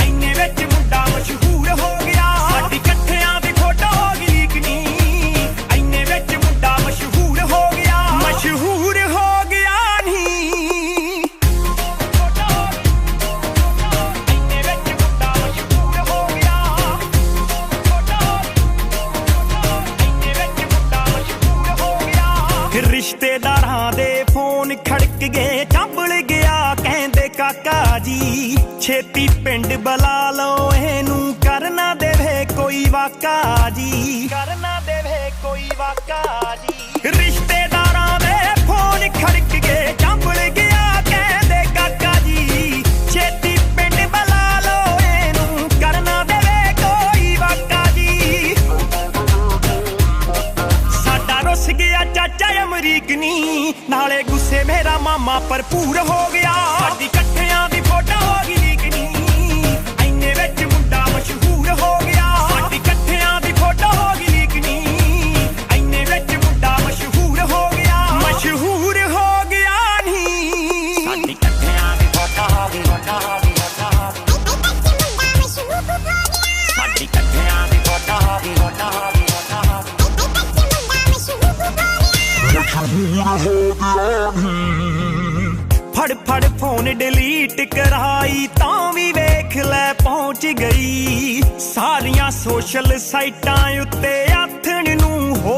ਇੰਨੇ ਵਿੱਚ ਮੁੰਡਾ ਮਸ਼ਹੂਰ ਹੋ ਗਿਆ ਸਾਡੀ ਇਕੱਠਿਆਂ ਦੀ ਫੋਟੋ ਹੋ ਗਈ ਲੀਕ ਨਹੀਂ ਇੰਨੇ ਵਿੱਚ ਮੁੰਡਾ ਮਸ਼ਹੂਰ ਹੋ ਗਿਆ ਨਹੀਂ ਇੰਨੇ ਵਿੱਚ ਮੁੰਡਾ ਮਸ਼ਹੂਰ ਹੋ ਗਿਆ ਇੰਨੇ ਵਿੱਚ ਮੁੰਡਾ ਮਸ਼ਹੂਰ ਹੋ ਗਿਆ ਰਿਸ਼ਤੇਦਾਰਾਂ ਦੇ ਫੋਨ ਖੜਕ ਗਏ ਚੰਬਲ ਗਿਆ ਕਹਿੰਦੇ ਕਾਕਾ ਜੀ ਛੇਤੀ ਪਿੰਡ ਬੁਲਾ ਲਓ ਇਹਨੂੰ ਕਰਨਾ ਦੇਵੇ ਕੋਈ ਵਾਕਾ ਜੀ ਕਰਨਾ ਦੇਵੇ ਕੋਈ ਵਾਕਾ ਜੀ ਰਿਸ਼ਤੇਦਾਰਾਂ ਦੇ ਫੋਨ ਖੜਕ ਗਏ ਚੰਬਲ ਗਿਆ ਕਹਿੰਦੇ ਕਾਕਾ ਜੀ ਛੇਤੀ ਪਿੰਡ ਬੁਲਾ ਲਓ ਇਹਨੂੰ ਕਰਨਾ ਦੇਵੇ ਕੋਈ ਵਾਕਾ ਜੀ ਸਾਡਾ ਰੁੱਸ ਗਿਆ ਚਾਚਾ ਅਮਰੀਕ ਨੀ ਨਾਲੇ ਗੁੱਸੇ ਮੇਰਾ ਮਾਮਾ ਭਰਪੂਰ ਹੋ ਗਿਆ ਸਾਡੀ ਇਕੱਠਿਆਂ ਦੀ ਫੋਟੋ ਹੋ ਗਈ ਲੀਕ ਨੀ ਇੰਨੇ ਵਿੱਚ ਮੁੰਡਾ ਮਸ਼ਹੂਰ ਹੋ ਗਿਆ ਸਾਡੀ ਇਕੱਠਿਆਂ ਦੀ ਫੋਟੋ ਹੋ ਗਈ ਲੀਕ ਨੀ ਇੰਨੇ ਵਿੱਚ ਮੁੰਡਾ ਮਸ਼ਹੂਰ ਹੋ ਗਿਆ ਨੀ ਸਾਡੀ ਇਕੱਠਿਆਂ ਦੀ ਫੋਟੋ ਹੋ ਗਈ ਸਾਡੀ ਇਕੱਠਿਆਂ ਦੀ ਫੋਟੋ ਹੋ ਗਈ ਫੜ ਫੜ ਫੋਨ ਡਿਲੀਟ ਕਰਾਈ ਤਾਂ ਵੀ ਵੇਖ ਲੈ ਪਹੁੰਚ ਗਈ ਸਾਰੀਆਂ ਸੋਸ਼ਲ ਸਾਈਟਾਂ ਉੱਤੇ ਆਥਣ ਨੂੰ ਹੋ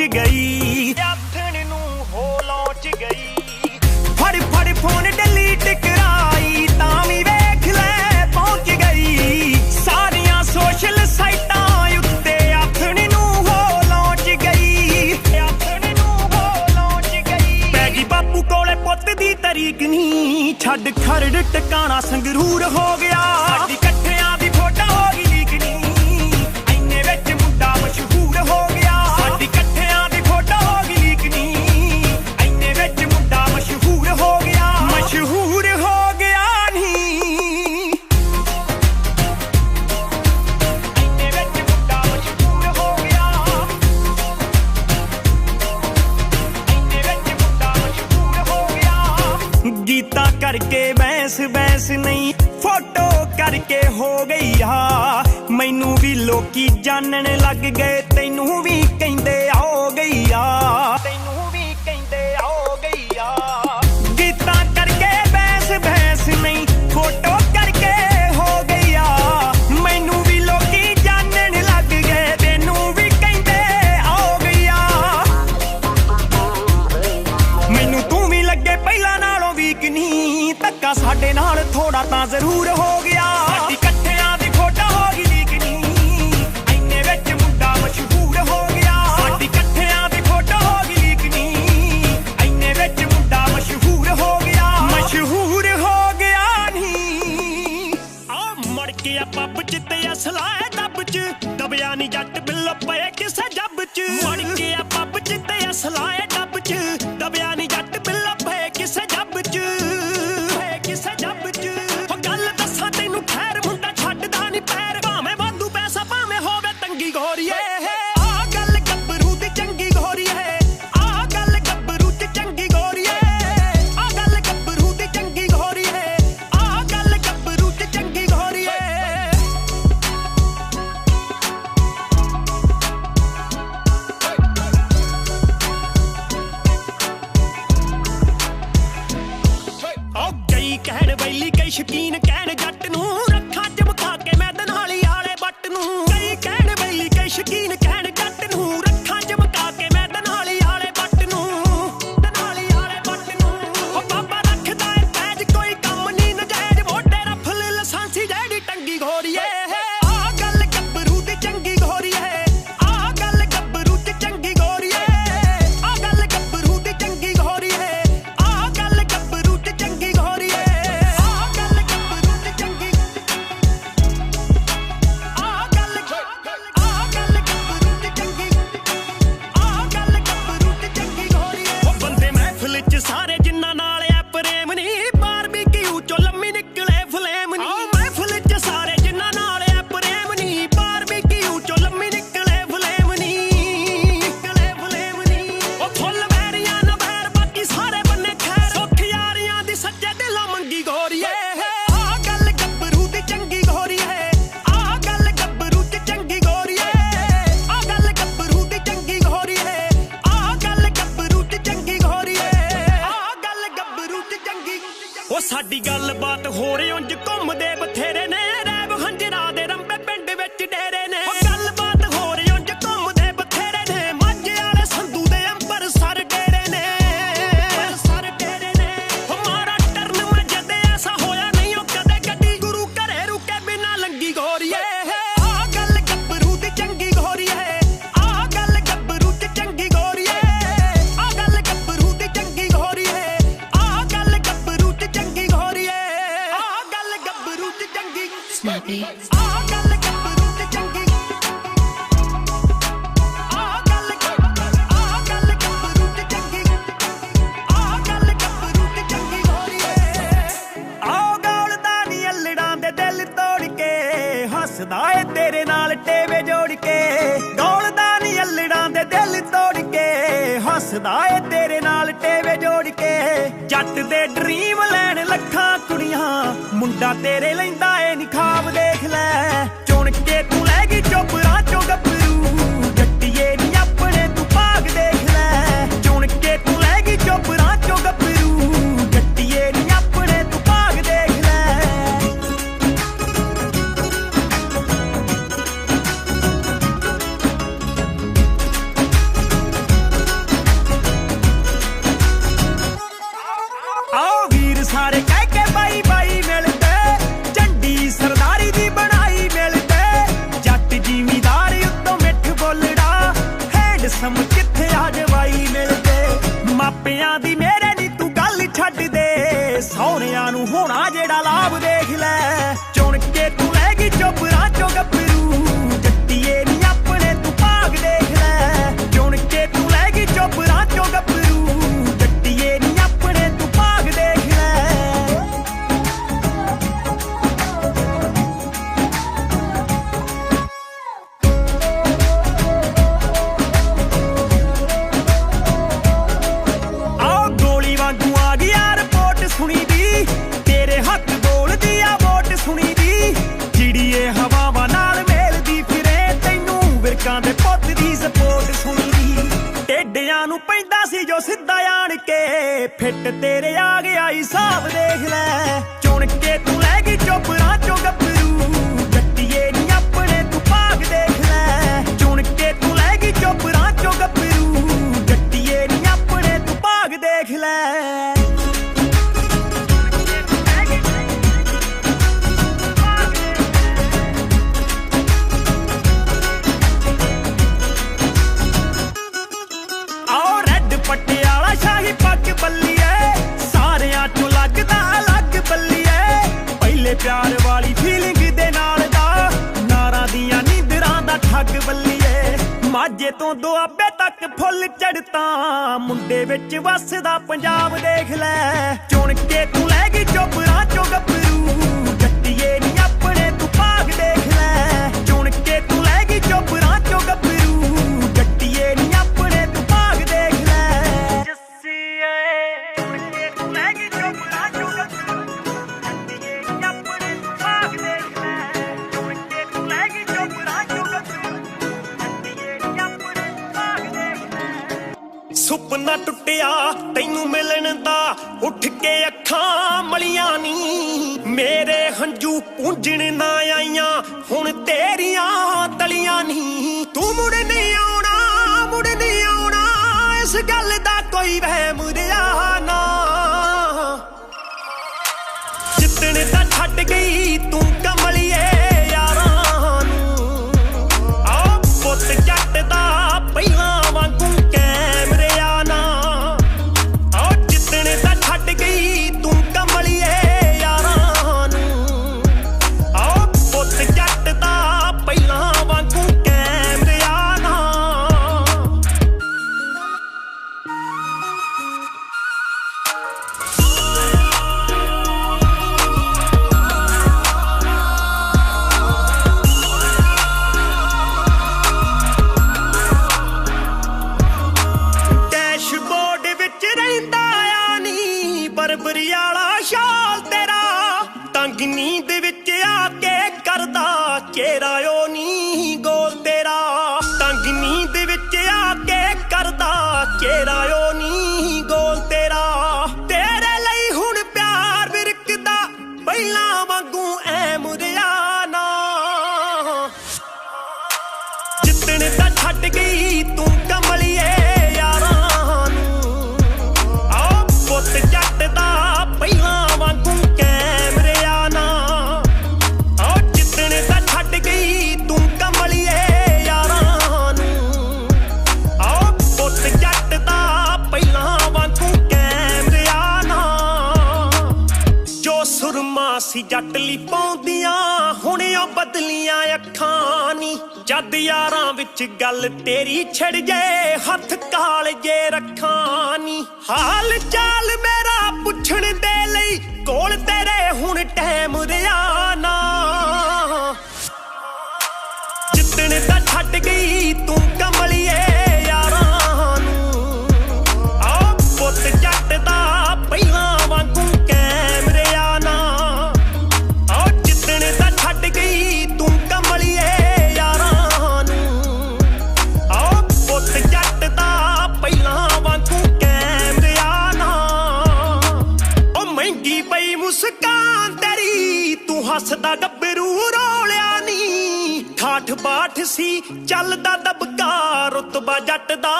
ਗਈ ਆਥਣ ਨੂੰ ਹੋ ਲੌਂਚ ਗਈ ਫੜ ਫੜ ਫੋਨ ਡਿਲੀਟ ਕਰਾਈ ਤਾਂ ਵੀ ਵੇਖ ਲੈ ਪਹੁੰਚ ਗਈ ਸਾਰੀਆਂ ਸੋਸ਼ਲ ਸਾਈਟਾਂ ਉੱਤੇ ਆਥਣ ਨੂੰ ਹੋ ਲੌਂਚ ਗਈ ਆਥਣ ਨੂੰ ਹੋ ਲੌਂਚ ਗਈ ਪੈ ਗਈ ਬਾਪੂ ਕੋਲੇ ਪੁੱਤ ਦੀ ਤਰੀਕ ਨਹੀਂ ਛੱਡ ਖਰੜ ਟਿਕਾਣਾ ਸੰਗਰੂਰ ਹੋ ਗਿਆ ਸਾਡੀ ਇਕੱਠਿਆਂ ਦੀ ਫੋਟੋ ਹੋ ਗਈ ਲੀਕ ਨਹੀਂ ਐਨੇ ਵਿੱਚ ਮੁੰਡਾ ਮਸ਼ਹੂਰ ਹੋ ਗਿਆ ਸਾਡੀ ਇਕੱਠਿਆਂ ਦੀ ਫੋਟੋ ਹੋ ਗਈ ਲੀਕ ਨਹੀਂ ਐਨੇ ਵਿੱਚ ਮੁੰਡਾ ਮਸ਼ਹੂਰ ਹੋ ਗਿਆ ਮਸ਼ਹੂਰ ਹੋ ਗਿਆ ਨਹੀਂ ਐਨੇ ਵਿੱਚ ਮੁੰਡਾ ਮਸ਼ਹੂਰ ਹੋ ਗਿਆ ਐਨੇ ਵਿੱਚ ਮੁੰਡਾ ਮਸ਼ਹੂਰ ਹੋ ਗਿਆ ਗੀਤਾ ਕਰਕੇ ਬੈਂਸ ਨਹੀਂ ਫੋਟੋ ਕਰਕੇ ਹੋ ਗਈ ਆ ਮੈਨੂੰ ਵੀ ਲੋਕੀ ਜਾਣਨ ਲੱਗ ਗਏ ਤੈਨੂੰ ਵੀ ਕਹਿੰਦੇ ਆਓ ਗਈ ਆ ਤੈਨੂੰ ਵੀ ਕਹਿੰਦੇ ਆਓ ਗਈ ਆ ਗੀਤਾ ਕਰਕੇ ਬੈਂਸ ਨਹੀਂ ਫੋਟੋ ਕਰਕੇ ਹੋ ਗਈ ਆ ਮੈਨੂੰ ਵੀ ਲੋਕੀ ਜਾਣਨ ਲੱਗ ਗਏ ਤੈਨੂੰ ਵੀ ਕਹਿੰਦੇ ਆਓ ਗਈ ਆ ਮੈਨੂੰ ਤੂੰ ਵੀ ਲੱਗੇ ਪਹਿਲਾਂ ਨਾਲੋਂ ਵੀਕ ਨਹੀਂ ਧੱਕਾ ਸਾਡੇ ਨਾਲ ਥੋੜਾ ਤਾਂ ਜ਼ਰੂਰ ਹੋ ਗਿਆ ਸਾਡੀ ਇਕੱਠਿਆਂ ਦੀ ਫੋਟੋ ਹੋ ਗਈ ਲੀਕ ਨਹੀਂ ਐਨੇ ਵਿੱਚ ਮੁੰਡਾ ਮਸ਼ਹੂਰ ਹੋ ਗਿਆ ਸਾਡੀ ਇਕੱਠਿਆਂ ਦੀ ਫੋਟੋ ਹੋ ਗਈ ਲੀਕ ਨਹੀਂ ਐਨੇ ਵਿੱਚ ਮੁੰਡਾ ਮਸ਼ਹੂਰ ਹੋ ਗਿਆ ਮਸ਼ਹੂਰ ਹੋ ਗਿਆ ਨਹੀਂ ਆ ਮੜ ਕੇ ਆ ਪੱਬ ਚ ਤੇ ਅਸਲਾ ਹੈ ਡੱਬ ਚ ਦਬਿਆ ਨਹੀਂ ਜੱਟ ਬਿੱਲੋ ਪਏ ਕਿਸੇ ਜੱਬ ਚ ਮੜ ਕੇ ਆ ਪੱਬ ਚ ਤੇ ਅਸਲਾ ਹੈ ਡੱਬ ਚ ਦਬਿਆ ਨਹੀਂ ਜੱਟ ਬਿੱਲੋ ਪਏ ਕਿਸੇ ਜੱਬ ਚ ਕਿਸੇ ਜੱਬ ਚ ਉਹ ਗੱਲ ਦੱਸਾਂ ਤੈਨੂੰ ਖੈਰ ਮੁੰਡਾ ਛੱਡਦਾ ਨਹੀਂ ਪੈਰ ਭਾਵੇਂ ਵਾਧੂ ਪੈਸਾ ਭਾਵੇਂ ਹੋਵੇ ਤੰਗੀ ਗੋਰੀਏ ਆ ਗੱਲ ਗੱਭਰੂ ਦੀ ਚੰਗੀ ਗੋਰੀਏ ਆ ਗੱਲ ਗੱਭਰੂ ਦੀ ਚੰਗੀ ਗੋਰੀਏ ਆ ਗੱਲ ਗੱਭਰੂ ਦੀ ਚੰਗੀ ਗੋਰੀਏ ਆ ਗੱਲ ਗੱਭਰੂ ਦੀ ਚੰਗੀ ਗੋਰੀਏ ਓ ਕਈ ਕਹਿਣ ਬੈਲੀ ਕਈ ਸ਼ਕੀਨ ਕਹਿਣ ਜੱਟ ਨੂੰ ਰੱਖਾਂ ਚਮਕਾ ਕੇ ਮੈਂ ਦਨਾਲੀ ਵਾਲੇ ਬੱਟ ਨੂੰ ਕਈ ਕਹਿਣ ਬੈਲੀ ਕਈ ਸ਼ਕੀਨ ਕਹਿਣ ਜੱਟ ਨੂੰ ਰੱਖਾਂ ਚਮਕਾ ਕੇ ਮੈਂ ਦਨਾਲੀ ਵਾਲੇ ਬੱਟ ਨੂੰ ਦਨਾਲੀ ਵਾਲੇ ਬੱਟ ਨੂੰ ਓ ਬਾਬਾ ਰੱਖਦਾ ਏ ਪੈਜ ਕੋਈ ਕੰਮ ਨਹੀਂ ਨਜਾਇਜ਼ ਮੋਢੇ ਰਫਲ ਲਸਾਂਸੀ ਜਿਹੜੀ ਟੰਗੀ ਗੋਰੀਏ ਆ ਗੱਲ ਗੱਭਰੂ ਦੀ ਚੰਗੀ ਗੋਰੀਏ ਆ ਗੱਲ ਗੱਭਰੂ ਦੀ ਚੰਗੀ ਗੋਰੀਏ ਆ ਗੱਲ ਗੱਭਰੂ ਦੀ ਚੰਗੀ ਗੋਰੀਏ ਆ ਗੱਲ ਗੱਭਰੂ ਦੀ ਚੰਗੀ ਗੋਰੀਏ ਆ ਗੱਲ ਗੱਭਰੂ ਦੀ ਚੰਗੀ ਆ ਗੱਲ ਗੱਭਰੂ ਦੀ ਚੰਗੀ ਆ ਗੱਲ ਗੱਭਰੂ ਦੀ ਚੰਗੀ ਗੋਰੀਏ ਉਹ ਬੰਦੇ ਮਹਿਫਿਲ ਚ ਸਾਰੇ ਜਿੰਨਾ ਨਾਲ ਐ ਪ੍ਰੇਮ ਨਹੀਂ ਬਾਰਬੀਕਿਊ ਚੋਂ ਲੰਮੀ ਨਿਕਲੇ ਫਲੇਮ ਨਹੀਂ ਮਹਿਫਿਲ ਚ ਸਾਰੇ ਜਿੰਨਾ ਨਾਲ ਐ ਪ੍ਰੇਮ ਨਹੀਂ ਬਾਰਬੀਕਿਊ ਚੋਂ ਲੰਮੀ ਨਿਕਲੇ ਫਲੇਮ ਨਹੀਂ ਨਿਕਲੇ ਫਲੇਮ ਨਹੀਂ ਉਹ ਫੁੱਲ ਵੈਰੀਆਂ ਨਾ ਵੈਰ ਬਾਕੀ ਸਾਰੇ ਬੰਨੇ ਖੈਰ ਸੁੱਖ ਯਾਰੀਆਂ ਦੀ ਸੱਚੇ ਦਿਲੋਂ ਮੰਗੀ ਗੋਰੀਏ ਆ ਗੱਲ ਗੱਭਰੂ ਦੀ ਚੰਗੀ ਗੋਰੀਏ ਆ ਗੱਲ ਗੱਭਰੂ ਦੀ ਚੰਗੀ ਗੋਰੀਏ ਆ ਗੱਲ ਗੱਭਰੂ ਦੀ ਚੰਗੀ ਗੋਰੀਏ ਆ ਗੱਲ ਗੱਭਰੂ ਦੀ ਚੰਗੀ ਗੋਰੀਏ ਆ ਗੱਲ ਗੱਭਰੂ ਦੀ ਚੰਗੀ ਉਹ ਸਾਡੀ ਗੱਲਬਾਤ ਹੋ ਰਹੀ ਉਂਝ ਘੁੰਮਦੇ ਬਥੇਰੇ ਨੇ ਰੈਬ ਹੰਜਰਾ ਦੇ ਰੰਬੇ ਪਿੰਡ ਵਿੱਚ ਡੇਰੇ ਨੇ ਉਹ ਗੱਲਬਾਤ ਹੋ ਰਹੀ ਉਂਝ ਘੁੰਮਦੇ ਬਥੇਰੇ ਨੇ ਮਾਝੇ ਵਾਲੇ ਸੰਧੂ ਦੇ ਅੰਬਰਸਰ ਡੇਰੇ ਨੇ ਅੰਬਰਸਰ ਡੇਰੇ ਨੇ ਉਹ ਮਾਰਾ ਟਰਨ ਮੈਂ ਜਦੇ ਐਸਾ ਹੋਇਆ ਨਹੀਂ ਉਹ ਕਦੇ ਗੱਡੀ ਗੁਰੂ ਘਰੇ ਰੁਕੇ ਬਿਨਾ ਲੰਗੀ ਗੋਰੀਏ ਆ ਗੱਲ ਗੱਭਰੂ ਦੀ ਚੰਗੀ ਗੋਰੀਏ ਆ ਗੱਲ ਗੱਭਰੂ ਦੀ ਚੰਗੀ ਗੋਰੀਏ ਆ ਗੱਲ ਗੱਭਰੂ ਦੀ ਚੰਗੀ ਗੋਰੀਏ ਆ ਗੱਲ ਗੱਭਰੂ ਦੀ ਚੰਗੀ ਗੋਰੀਏ ਆ ਗੱਲ ਗੱਭਰੂ ਦੀ ਚੰਗੀ Snappy. ਆ ਗੱਲ ਗੱਭਰੂ ਦੀ ਚੰਗੀ ਆ ਗੱਲ ਗੱਭਰੂ ਦੀ ਚੰਗੀ ਆ ਗੱਲ ਗੱਭਰੂ ਦੀ ਚੰਗੀ ਗੋਰੀਏ ਆਓ ਗੌਲਦਾ ਨੀ ਅਲੜਾਂ ਦੇ ਦਿਲ ਤੋੜ ਕੇ ਹੱਸਦਾ ਏ ਤੇਰੇ ਨਾਲ ਟੇਵੇ ਜੋੜ ਕੇ ਗੌਲਦਾ ਨੀ ਅਲੜਾਂ ਦੇ ਦਿਲ ਤੋੜ ਕੇ ਹੱਸਦਾ ਏ ਤੇਰੇ ਨਾਲ ਟੇਵੇ ਜੋੜ ਕੇ ਜੱਟ ਦੇ ਡ੍ਰੀਮ ਲੈਣ ਲੱਖਾਂ ਕੁੜੀਆਂ ਮੁੰਡਾ ਤੇਰੇ ਲੈਂਦਾ ਏ ਨੀ ਖਾਬ ਦੇਖ ਲੈ ਚੁਣ ਕੇ ਤੂੰ ਲੈ ਗਈ ਚੋਪਰਾਂ ਚੋਂ ਗੱਭਰੂ ਜੱਟੀਏ ਨੀ ਆਪਣੇ ਤੂੰ ਭਾਗ ਦੇਖ ਲੈ ਚੁਣ ਕੇ ਤੂੰ ਲੈ ਗਈ ਚੋਪਰਾਂ ਚੋਂ ਗੱਭਰੂ ਜੱਟੀਏ ਨੀ ਆਪਣੇ ਤੂੰ ਭਾਗ ਦੇਖ ਲੈ ਸਪੋਰਟ ਸੁਣਦੀ ਟੇਡਿਆਂ ਨੂੰ ਪੈਂਦਾ ਸੀ ਜੋ ਸਿੱਧਾ ਆਣ ਕੇ ਫਿੱਟ ਤੇਰੇ ਆ ਗਿਆ ਹਿਸਾਬ ਦੇਖ ਲੈ ਚੁਣ ਕੇ ਤੂੰ ਲੈ ਗਈ ਚੋਪਰਾਂ ਚੋਂ ਗੱਭਰੂ ਜੱਟੀਏ ਨੀ ਆਪਣੇ ਤੂੰ ਭਾਗ ਦੇਖ ਲੈ ਚੁਣ ਕੇ ਤੂੰ ਲੈ ਗਈ ਚੋਪਰਾਂ ਚੋਂ ਗੱਭਰੂ ਜੱਟੀਏ ਨੀ ਆਪਣੇ ਤੂੰ ਭਾਗ ਦੇਖ ਲੈ ਪਟਿਆਲਾ ਸ਼ਾਹੀ ਪੱਗ ਬੱਲੀਏ ਸਾਰਿਆਂ ਚੋਂ ਲੱਗਦਾ ਅਲੱਗ ਬੱਲੀਏ ਪਹਿਲੇ ਪਿਆਰ ਵਾਲੀ ਫੀਲਿੰਗ ਦੇ ਨਾਲ ਦਾ ਨਾਰਾਂ ਦੀਆਂ ਨੀਂਦਰਾਂ ਦਾ ਠੱਗ ਬੱਲੀਏ ਮਾਝੇ ਤੋਂ ਦੁਆਬੇ ਤੱਕ ਫੁੱਲ ਚੜਤਾ ਮੁੰਡੇ ਵਿੱਚ ਵੱਸਦਾ ਪੰਜਾਬ ਦੇਖ ਲੈ ਚੁਣ ਕੇ ਤੂੰ ਲੈ ਗਈ ਚੋਪਰਾਂ ਚੋਂ ਗੱਭਰੂ ਜੱਟੀਏ ਨੀ ਆਪਣੇ ਤੂੰ ਭਾਗ ਦੇਖ ਲੈ ਚੁਣ ਕੇ ਤੂੰ ਲੈ ਗਈ ਚੋਪਰਾਂ ਚੋਂ ਗੱਭਰੂ ਜੱਟੀਏ ਨੀ ਆਪਣੇ ਤੂੰ ਭਾਗ ਦੇਖ ਲੈ ਸੁਪਨਾ ਟੁੱਟਿਆ ਤੈਨੂੰ ਮਿਲਣ ਦਾ ਉੱਠ ਕੇ ਅੱਖਾਂ ਮਲੀਆਂ ਨੀ ਮੇਰੇ ਹੰਝੂ ਪੂੰਝਣ ਨਾ ਆਈਆਂ ਹੁਣ ਤੇਰੀਆਂ ਤਲੀਆਂ ਨੀ ਤੂੰ ਮੁੜ ਨਹੀਂ ਆਉਣਾ ਇਸ ਗੱਲ ਦਾ ਕੋਈ ਵਹਿਮ ਰਿਹਾ ਨਾ ਜਿੱਦਣ ਤਾਂ ਛੱਡ ਗਈ ਤੂੰ ਕਮਲੀਏ ਯਾਰਾਂ ਨੂੰ ਆ ਪੁੱਤ ਜੱਟ ਦਾ ਪਹਿਲਾਂ ਵਾਂਗੂ ਬਰਬਰੀਆਲਾ ਸ਼ਾਲ ਤੇਰਾ ਤੰਗ ਨੀਂਦ ਵਿੱਚ ਆ ਕੇ ਕਰਦਾ ਚਿਹਰਾ ਓ ਨੀ ਗੋਲ ਤੇਰਾ ਤੰਗ ਨੀਂਦ ਵਿੱਚ ਆ ਕੇ ਕਰਦਾ ਚਿਹਰਾ ਓ ਨੀ ਗੋਲ ਤੇਰਾ ਤੇਰੇ ਲਈ ਹੁਣ ਪਿਆਰ ਵਿਰਕਦਾ ਪਹਿਲਾਂ ਵਾਂਗੂ ਐ ਮੁਰਿਆ ਨਾ ਜਿੱਦਣ ਤਾਂ ਛੱਡ ਗਈ ਤੂੰ ਕਮਲੀਏ ਯਾਰਾਂ ਨੂੰ ਆ ਪੁੱਤ ਜੱਟ ਦਾ ਪਹਿਲਾਂ ਵਾਂਗੂ ਕੈਮਰਿਆ ਨਾ ਆ ਜਿੱਦਣ ਤਾਂ ਛੱਡ ਗਈ ਤੂੰ ਕਮਲੀਏ ਯਾਰਾਂ ਨੂੰ ਆ ਪੁੱਤ ਜੱਟ ਦਾ ਪਹਿਲਾਂ ਵਾਂਗੂ ਕੈਮਰਿਆ ਨਾ ਜੋ ਸੁਰਮਾ ਸੀ ਜੱਟ ਲਈ ਪਾਉਂਦੀਆਂ ਹੁਣ ਉਹ ਬਦਲੀਆਂ ਅੱਖਾਂ ਨੀ ਜਦ ਯਾਰਾਂ ਵਿੱਚ ਗੱਲ ਤੇਰੀ ਛਿੜ ਜੇ ਹੱਥ ਕਾਲਜੇ ਰੱਖਾਂ ਨੀ ਹਾਲ ਚਾਲ ਮੇਰਾ ਪੁੱਛਣ ਦੇ ਲਈ ਕੋਲ ਤੇਰੇ ਹੁਣ ਟਾਈਮ ਰਿਹਾ ਨਾ ਜਿੱਦਣ ਤਾਂ ਛੱਡ ਗਈ ਤੂੰ ਕਮਲੀਏ ਯਾਰਾਂ ਨੂੰ ਆ ਪੁੱਤ ਜੱਟ ਦਾ ਪਹਿਲਾਂ ਵਾਂਗੂ ਕੈਮਰਿਆ ਨਾ ਆ ਜਿੱਦਣ ਤਾਂ ਛੱਡ ਗਈ ਤੂੰ ਕਮਲੀਏ ਯਾਰਾਂ ਨੂੰ ਆ ਪੁੱਤ ਜੱਟ ਦਾ ਪਹਿਲਾਂ ਵਾਂਗੂ ਕੈਮਰਿਆ ਨਾ ਉਹ ਮਹਿੰਗੀ ਪਈ ਮੁਸਕਾਨ ਤੇਰੀ ਤੂੰ ਹੱਸਦਾ ਗੱਭਰੂ ਰੋਲਿਆ ਨੀ ਠਾਠ ਬਾਠ ਸੀ ਚੱਲਦਾ ਦਬਕਾ ਰੁਤਬਾ ਜੱਟ ਦਾ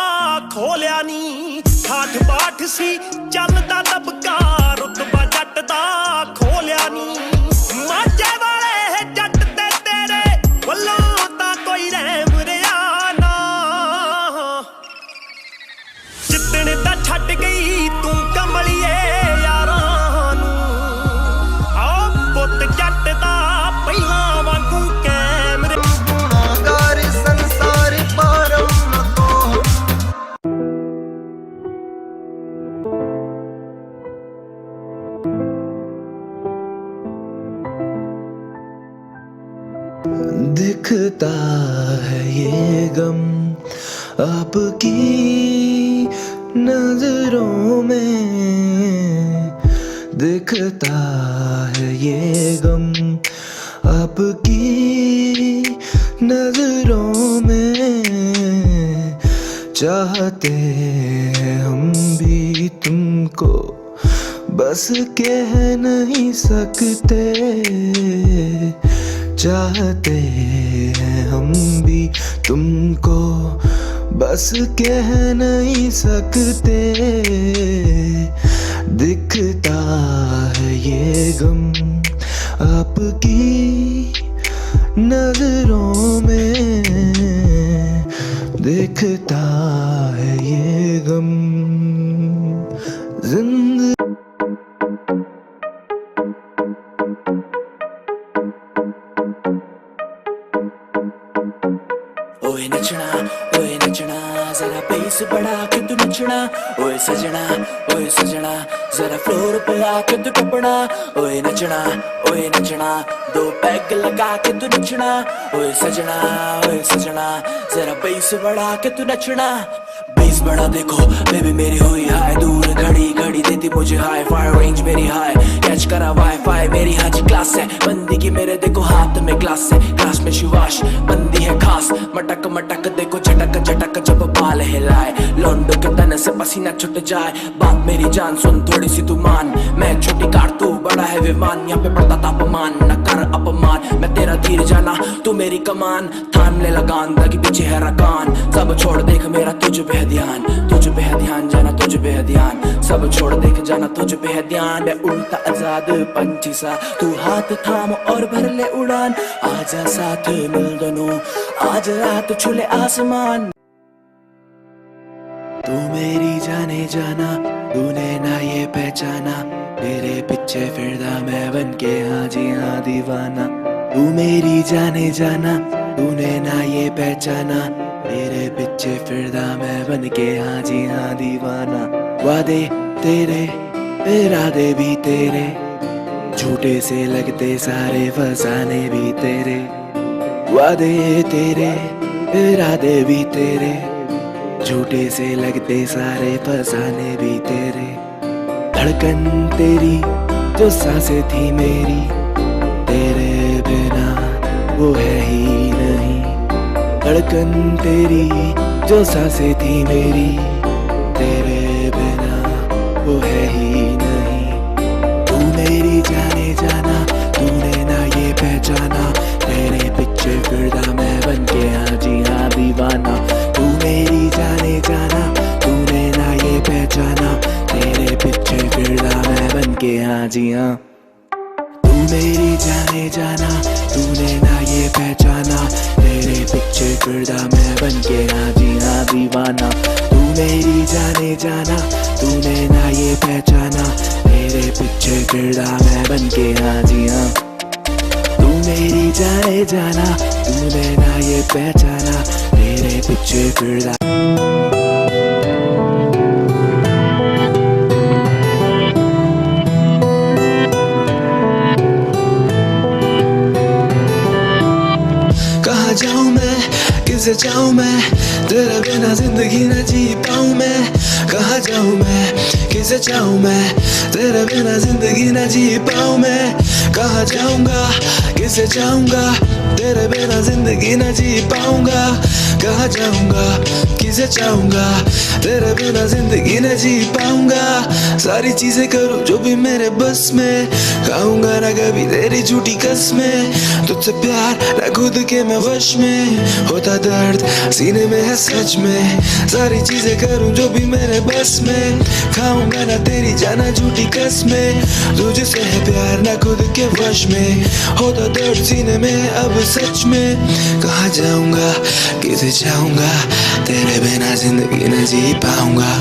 ਖੋਲਿਆ ਨੀ ਠਾਠ ਬਾਠ ਸੀ ਚੱਲਦਾ ਦਬਕਾ ਰੁਤਬਾ ਜੱਟ ਦਾ ਖੋਲਿਆ ਨੀ ਮਾਝੇ ਵਾਲੇ ਜੱਟ ਤੇ ਤੇਰੇ ਵੱਲੋਂ ਤਾਂ ਕੋਈ ਰਹਿਮ ਰਿਹਾ ਨਾ ਜਿੱਦਣ ਤਾਂ ਛੱਡ ਗਈ ਤੂੰ ਕਮਲੀਏ ਯਾਰਾਂ ਨੂੰ ਆ ਪੁੱਤ ਜੱਟ ਦਾ ਪਹਿਲਾਂ ਵਾਂਗੂ ਕੈਮਰੇ ਗੁਨਾਹਗਾਰ ਸੰਸਾਰ ਪਾਰਮ ਤੋਂ दिखता है ये गम आपकी नजरों में दिखता है ये गम आपकी नजरों में चाहते हैं हम भी तुमको, बस कह नहीं सकते। चाहते हैं हम भी तुमको, बस कह नहीं सकते। दिखता है ये गम आपकी नजरों में, दिखता है ये गम जिंदगी। ओए नचना जरा बेस बढ़ा के तू नचना। ओए सजना जरा फ्लोर पे आके तू टपना। ओए नचना दो पैग लगा के तू नचना। ओए सजना जरा बेस बढ़ा के तू नचना। बेस बढ़ा देखो बेबी मेरी हुई हाय, दूर घड़ी घड़ी देती मुझे हाई। फायर रेंज मेरी हाई, कैच करा वाईफाई मेरी हाजी क्लास है। बंदी की मेरे देखो हाथ में ग्लास है, क्लास में शिवाश बंदी है खास। मटक मटक देखो झटक झटक जब बाल हिलाए, लौंडो के तन से पसीना छुट जाए। बात मेरी जान सुन थोड़ी सी तू मान, मैं छोटी कार तू बड़ा है विमान। यहाँ पे पड़ता तापमान न कर अपमान, मैं तेरा तीर जाना तू मेरी कमान। थाम ले लगान ताकि पीछे है रकान, सब छोड़ देख मेरा तुझ पे है ध्यान। तुझ पे है ध्यान जाना तुझ पे है ध्यान, सब छोड़ देख जाना तुझ पे है ध्यान। मैं उड़ता आजाद पंछी सा, तू हाथ थाम और भर ले उड़ान। आजा साथ मिल दोनों, आज रात छूले आसमान। तू मेरी जाने जाना, तूने ना ये पहचाना। तेरे पीछे फिरदा मैं बन के हाँ जी हाँ दीवाना। तू मेरी जाने जाना, तूने ना ये पहचाना। तेरे पीछे फिरदा मैं बन के हाँ जी हाँ दीवाना। वादे तेरे इरादे भी तेरे, झूठे से लगते सारे फसाने भी तेरे। वादे तेरे इरादे भी तेरे, झूठे से लगते सारे फसाने भी तेरे। धड़कन तेरी जो सांसें थी मेरी, तेरे बिना वो है ही नहीं। धड़कन तेरी जो सांसें थी मेरी, तेरे बिना वो है ही नहीं। तू मेरी जाने जाना, तूने ना ये पहचाना। तेरे पीछे फिरदा मैं बन के हाँ जी हाँ दीवाना। तू मेरी जाने जाना, तूने ना ये पहचाना। तेरे पीछे फिरदा मैं बन के हाँ जी हाँ। तू मेरी जाने जाना, तूने ना ये पहचाना। तेरे पीछे फिरदा मैं बन के हाँ जी हाँ दीवाना। तू मेरी जाने जाना, तूने ना ये पहचाना। तेरे पीछे फिरदा मैं बन के हाँ जी हाँ। तू मेरी जाने जाना, तूने ना ये पहचाना। तेरे पीछे फिरदा। कहाँ जाऊँ मैं, किसे चाहूँ मैं, तेरे बिना जिंदगी न जी पाऊँ मैं। कहाँ जाऊँ मैं, किसे चाहूँ मैं, तेरे बिना जिंदगी न जी पाऊँ मैं। कहाँ जाऊँगा, किसे चाहूँगा, तेरे बिना जिंदगी न जी पाऊँगा। कहाँ जाऊँगा, किसे चाहूँगा, तेरे बिना जिंदगी न जी पाऊँगा। सारी चीजें करूँ जो भी मेरे बस में, खाऊंगा ना कभी तेरी झूठी कसमें। तुझसे प्यार ना खुद के मैं वश में, होता दर्द सीने में है सच में। सारी चीजें करूँ जो भी मेरे बस में, खाऊंगा ना तेरी जाना झूठी कसमें। तुझसे है प्यार ना खुद के वश में, होता दर्द सीने में अब सच में। कहाँ जाऊँगा, किसे चाहूँगा, तेरे बिना जिंदगी न जी पाऊँगा।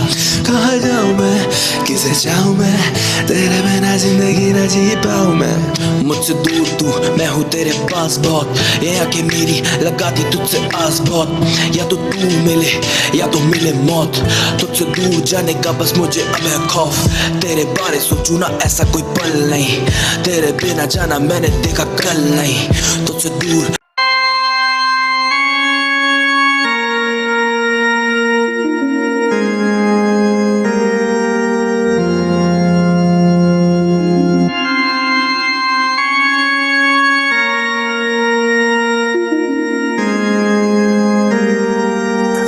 कहाँ जाऊँ मैं, किसे चाहूँ मैं, तेरे बिना जिंदगी न जी पाऊँ मैं। मुझसे दूर तू, मैं हूँ तेरे पास बहुत। ये आके मेरी लगाती तुझसे आस बहुत। या तो तू मिले या तो मिले मौत, तुझसे दूर जाने का बस मुझे अब है खौफ। तेरे बारे सोचूं ना ऐसा कोई पल नहीं, तेरे बिना जाना मैंने देखा कल नहीं। तुझसे दूर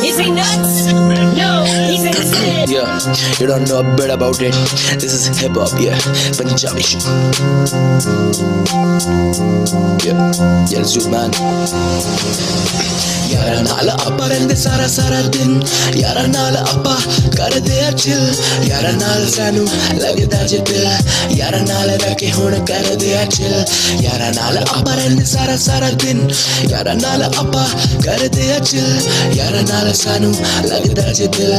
Is he nuts? Yeah, you don't know a bit about it. This is hip hop, yeah, Punjabi shit. Yeah, let's do it, man. यारा नाल आपा रहंदे सारा सारा दिन, यारा नाल आपा करदे आ चिल, यारा नाल सानू लगदा जे दिल, यारा नाल रह के हुण करदे आ चिल, यारा नाल आपा रहंदे सारा सारा दिन, यारा नाल आपा करदे आ चिल, यारा नाल सानू लगदा जे दिल,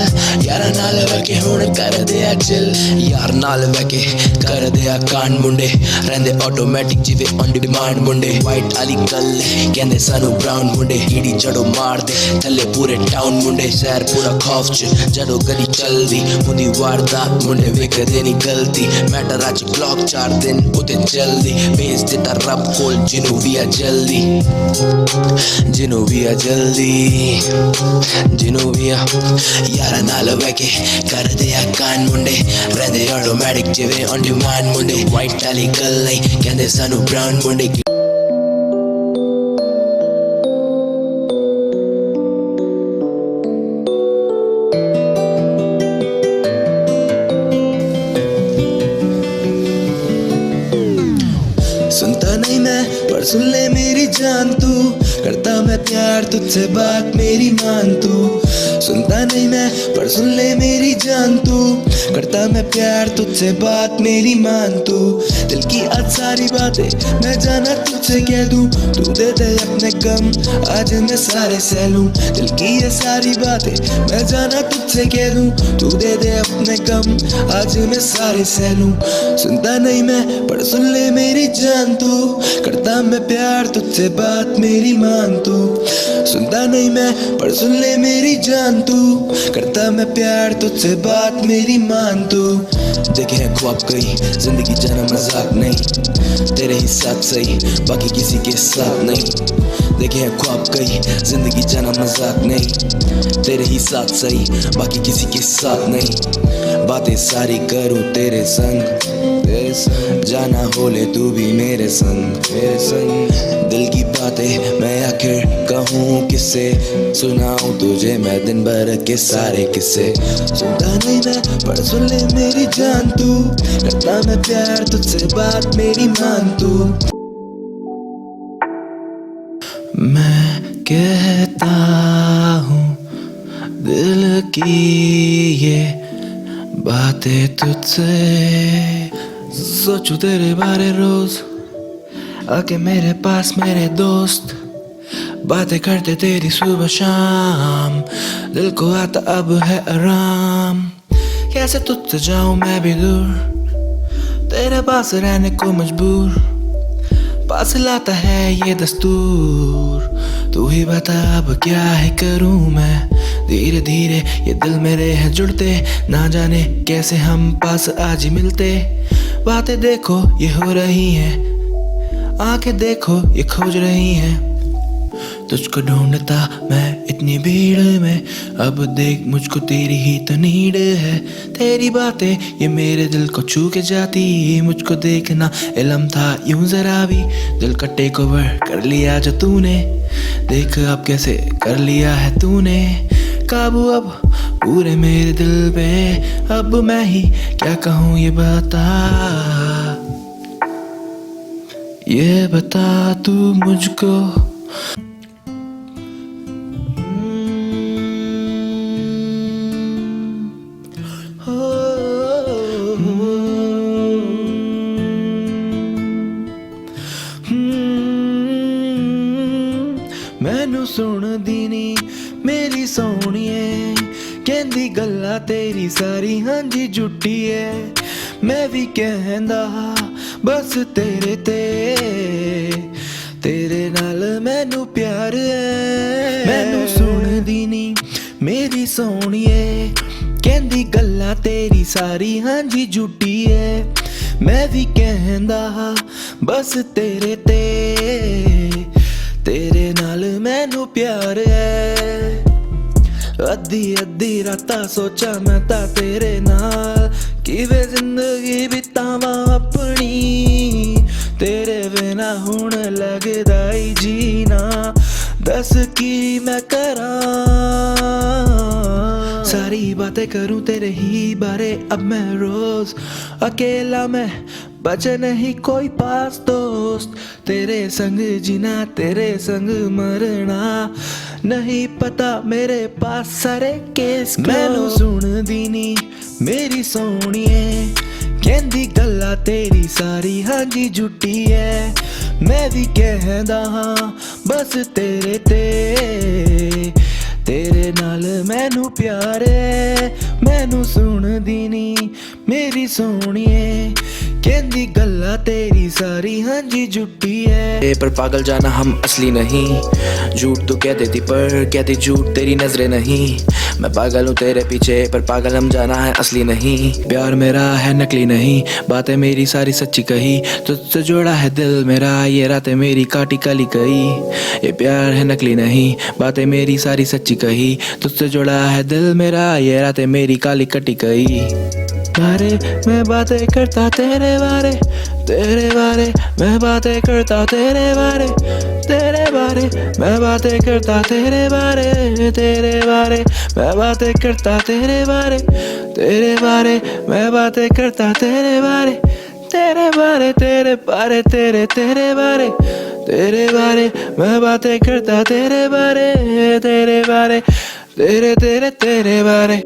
यारा नाल रह के हुण करदे आ चिल, यार नाल रह के करदे आ कांड मुंडे, रहंदे ऑटोमैटिक जिवे ऑन डिमांड मुंडे, वाइट आली गल कहंदे सानू ब्राउन मुंडे, ईडी जड़ो मार दे थले पूरे टाउन मुंडे, शहर पूरा खौफ च जदों गली चलदी, मुंडी वारदात मुंडे वेखदे नी गलती, मैटर अज क्लॉक 4 दिन उते जल्दी, भेज दिता रब कोल जिनू भी आ जल्दी, जिनू भी आ जल्दी, जिनू भी आ, यारा नाल वैके कर दे आ कान मुंडे, रहंदे ऑटोमैटिक जिवे ऑन डिमांड मुंडे, वाइट आली गल नहीं कहंदे सानू ब्राउन मुंडे। सुनता नहीं मैं पर सुन ले मेरी जान तू, करता मैं प्यार तुझसे बात मेरी मान तू, सुनता नहीं मैं पर सुन ले मेरी जान तू, करता मैं प्यार तुझसे बात मेरी मान तू, दिल की आज सारी बातें मैं जाना तुझसे कह दूं, तू दे दे अपने गम आज मैं सारे सह लूं, दिल की ये सारी बातें मैं जाना तुझसे कह दूं, तू दे दे अपने गम आज मैं सारे सह लूं, सुनता नहीं मैं पर सुन ले मेरी जान तू, करता मैं प्यार तुझसे बात मेरी मान तू, सुनता नहीं मैं पर सुन ले मेरी जान तू, करता मैं प्यार तुझसे बात मेरी मान तू, देखे हैं ख्वाब कई जिंदगी जाना मजाक नहीं, तेरे ही साथ सही बाकी किसी के साथ नहीं, देखे हैं ख्वाब कई जिंदगी जाना मजाक नहीं, तेरे ही साथ सही बाकी किसी के साथ नहीं, बातें सारी करूं तेरे संग, जाना हो ले तू भी मेरे संग, मेरे संग, दिल की बातें मैं आखिर कहूँ किससे, सुनाऊं तुझे मैं दिन भर के सारे किस्से, सुनता नहीं मैं पर सुन ले मेरी जान तू, करता मैं प्यार तुझसे बात मेरी मान तू, मैं कहता हूँ दिल की ये बातें तुझसे, सोचूं तेरे बारे रोज आके मेरे पास मेरे दोस्त, बातें करते तेरी सुबह शाम, दिल को आता अब है आराम, कैसे तुझसे जाऊं मैं भी दूर, तेरे पास रहने को मजबूर, पास लाता है ये दस्तूर, तू ही बता अब क्या है करूं मैं, धीरे धीरे ये दिल मेरे हैं जुड़ते, ना जाने कैसे हम पास आज ही मिलते, बातें देखो ये हो रही हैं, आंखें देखो ये खोज रही हैं, तुझको ढूंढता मैं इतनी भीड़ में, अब देख मुझको तेरी ही तो नीड है, तेरी बातें ये मेरे दिल को छू के जाती, मुझको देखना इल्म था यूं जरा भी, दिल का टेक ओवर कर लिया जो तूने, देख अब कैसे कर लिया है तूने काबू अब पूरे मेरे दिल पे, अब मैं ही क्या कहूँ ये बता तू मुझको, मैनू सुन दीनी मेरी सोहणीए, कहंदी गल्लां तेरी सारी हां जी झूठी है, मैं भी कहंदा बस तेरे ते, तेरे नाल मैनू प्यार है, मैनू सुन दीनी मेरी सोहणीए, कहंदी गल्लां तेरी सारी हां जी झूठी है, मैं भी कहंदा बस तेरे ते, तेरे नाल मैनू प्यार है, अद्धी अद्धी रातां सोचा मैं तां तेरे नाल, किवें जिंदगी बितावां अपनी, तेरे बिना हुण लगदा ही जीना, दस की मैं करां, सारी बातें करूं तेरे ही बारे, अब मैं रोज अकेला मैं, बचे नहीं कोई पास दोस्त। तेरे संग जीना तेरे संग मरना, नहीं पता मेरे पास सारे केस। मैनू सुन दीनी मेरी सोहणिए, कहंदी गल्ला तेरी सारी हाँ जी झूठी है। मैं भी कहंदा हाँ बस तेरे तेरे नाल मैनू प्यार है। मैनू सुन दीनी मेरी सोहणिए, कहंदी गल्ला तेरी सारी हाँ जी झूठी है। पर पागल जाना हम असली नहीं, झूठ तो कह देती पर कहती झूठ तेरी नजरें नहीं। मैं पागल हूँ तेरे पीछे पर पागल हम जाना है असली नहीं। प्यार मेरा है नकली नहीं, बातें मेरी सारी सच्ची कही। तुझसे जोड़ा है दिल मेरा, ये रातें मेरी काटी काली कही। ये प्यार है नकली नहीं, बातें मेरी सारी सच्ची कही। तुझसे जोड़ा है दिल मेरा, ये रातें मेरी काली कटी कही। बारे मैं बातें करता तेरे बारे, तेरे बारे मैं बातें करता तेरे बारे, तेरे बारे मैं बातें करता तेरे बारे, तेरे बारे मैं बातें करता तेरे बारे, तेरे बारे मैं बातें करता तेरे बारे, तेरे बारे तेरे बारे तेरे तेरे बारे, तेरे बारे मैं बातें करता तेरे बारे, तेरे बारे तेरे तेरे तेरे बारे।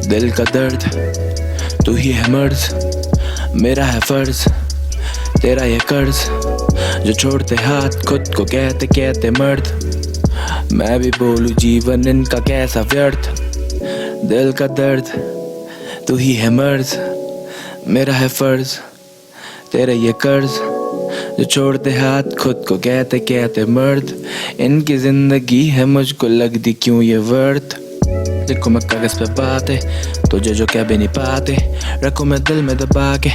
दिल का दर्द तू ही है मर्ज, मेरा है फर्ज तेरा ये कर्ज। जो छोड़ते हाथ खुद को कहते कहते मर्द, मैं भी बोलूं जीवन इनका कैसा व्यर्थ। दिल का दर्द तू ही है मर्ज, मेरा है फर्ज तेरा ये कर्ज। जो छोड़ते हाथ खुद को कहते कहते मर्द, इनकी जिंदगी है मुझको लगती क्यों ये वर्थ। लिखूं मैं कागज पे बातें तुझे जो कह भी नहीं पाते, रखूं मैं दिल में दबा के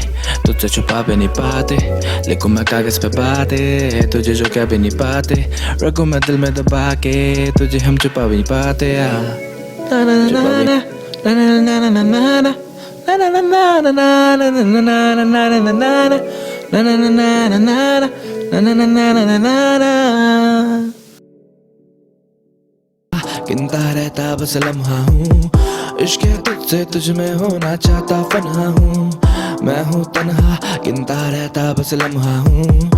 तुझसे छुपा भी नहीं पाते। लिखूं मैं कागज पे बातें तुझे जो कह भी नहीं पाते, रखूं मैं दिल में दबा के तुझे हम छुपा भी नहीं पाते। गिनता रहता बस लम्हा हूँ, इश्क है तुझसे तुझ में होना चाहता फनहा हूँ। मैं हूँ तन्हा गिनता रहता बस लम्हा हूँ,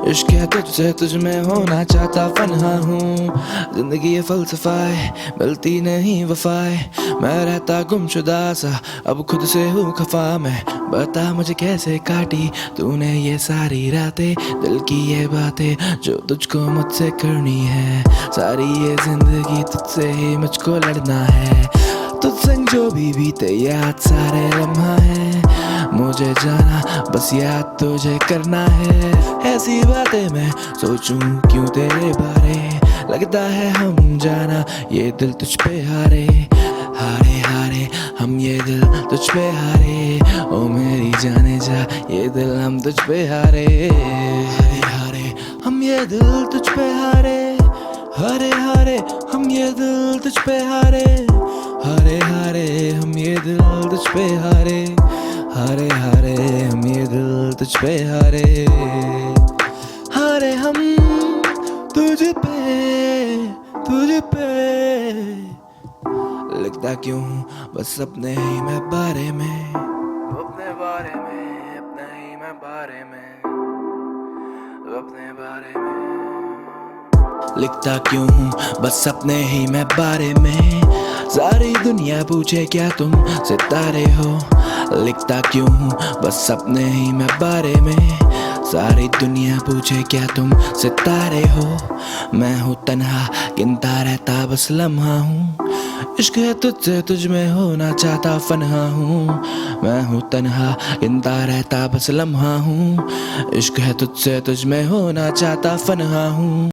इश्क है तुझसे तुझ में होना चाहता फनहा हूँ। जिंदगी ये फलसफाए मिलती नहीं वफाए, मैं रहता गुमशुदा सा अब खुद से हूँ खफा। मैं बता मुझे कैसे काटी तूने ये सारी रातें, दिल की ये बातें जो तुझको मुझसे करनी है। सारी ये जिंदगी तुझसे ही मुझको लड़ना है, तुझ संग जो भी बीते याद सारे लम्हा है। मुझे जाना बस याद तुझे करना है, ऐसी बातें मैं सोचूं क्यों तेरे बारे। लगता है हम जाना ये दिल तुझ पे हारे, हारे हारे हम ये दिल तुझ पे हारे। ओ मेरी जाने जा ये दिल हम तुझ पे हारे, हारे हारे हम ये दिल तुझ पे हारे, हारे हारे हम ये दिल तुझ पे हारे, हारे हारे हम ये दिल तुझ पे हारे, हारे हारे हम ये दिल तुझ पे हारे। हारे हम तुझ पे लिखता क्यों बस अपने ही मैं बारे में, अपने बारे में अपने ही मैं बारे में, अपने बारे में लिखता क्यों हूँ बस अपने ही मैं बारे में। सारी दुनिया पूछे क्या तुम सितारे हो, लिखता क्यों हूँ बस अपने ही मैं बारे में। सारी दुनिया पूछे क्या तुम सितारे हो, मैं हूँ तन्हा गिनता रहता बस लम्हा हूँ। इश्क है तुझसे तुझ में होना चाहता फनहा हूँ, मैं हूँ तन्हा गिनता रहता बस लम्हा हूँ। इश्क है तुझसे तुझ में होना चाहता फनहा हूँ।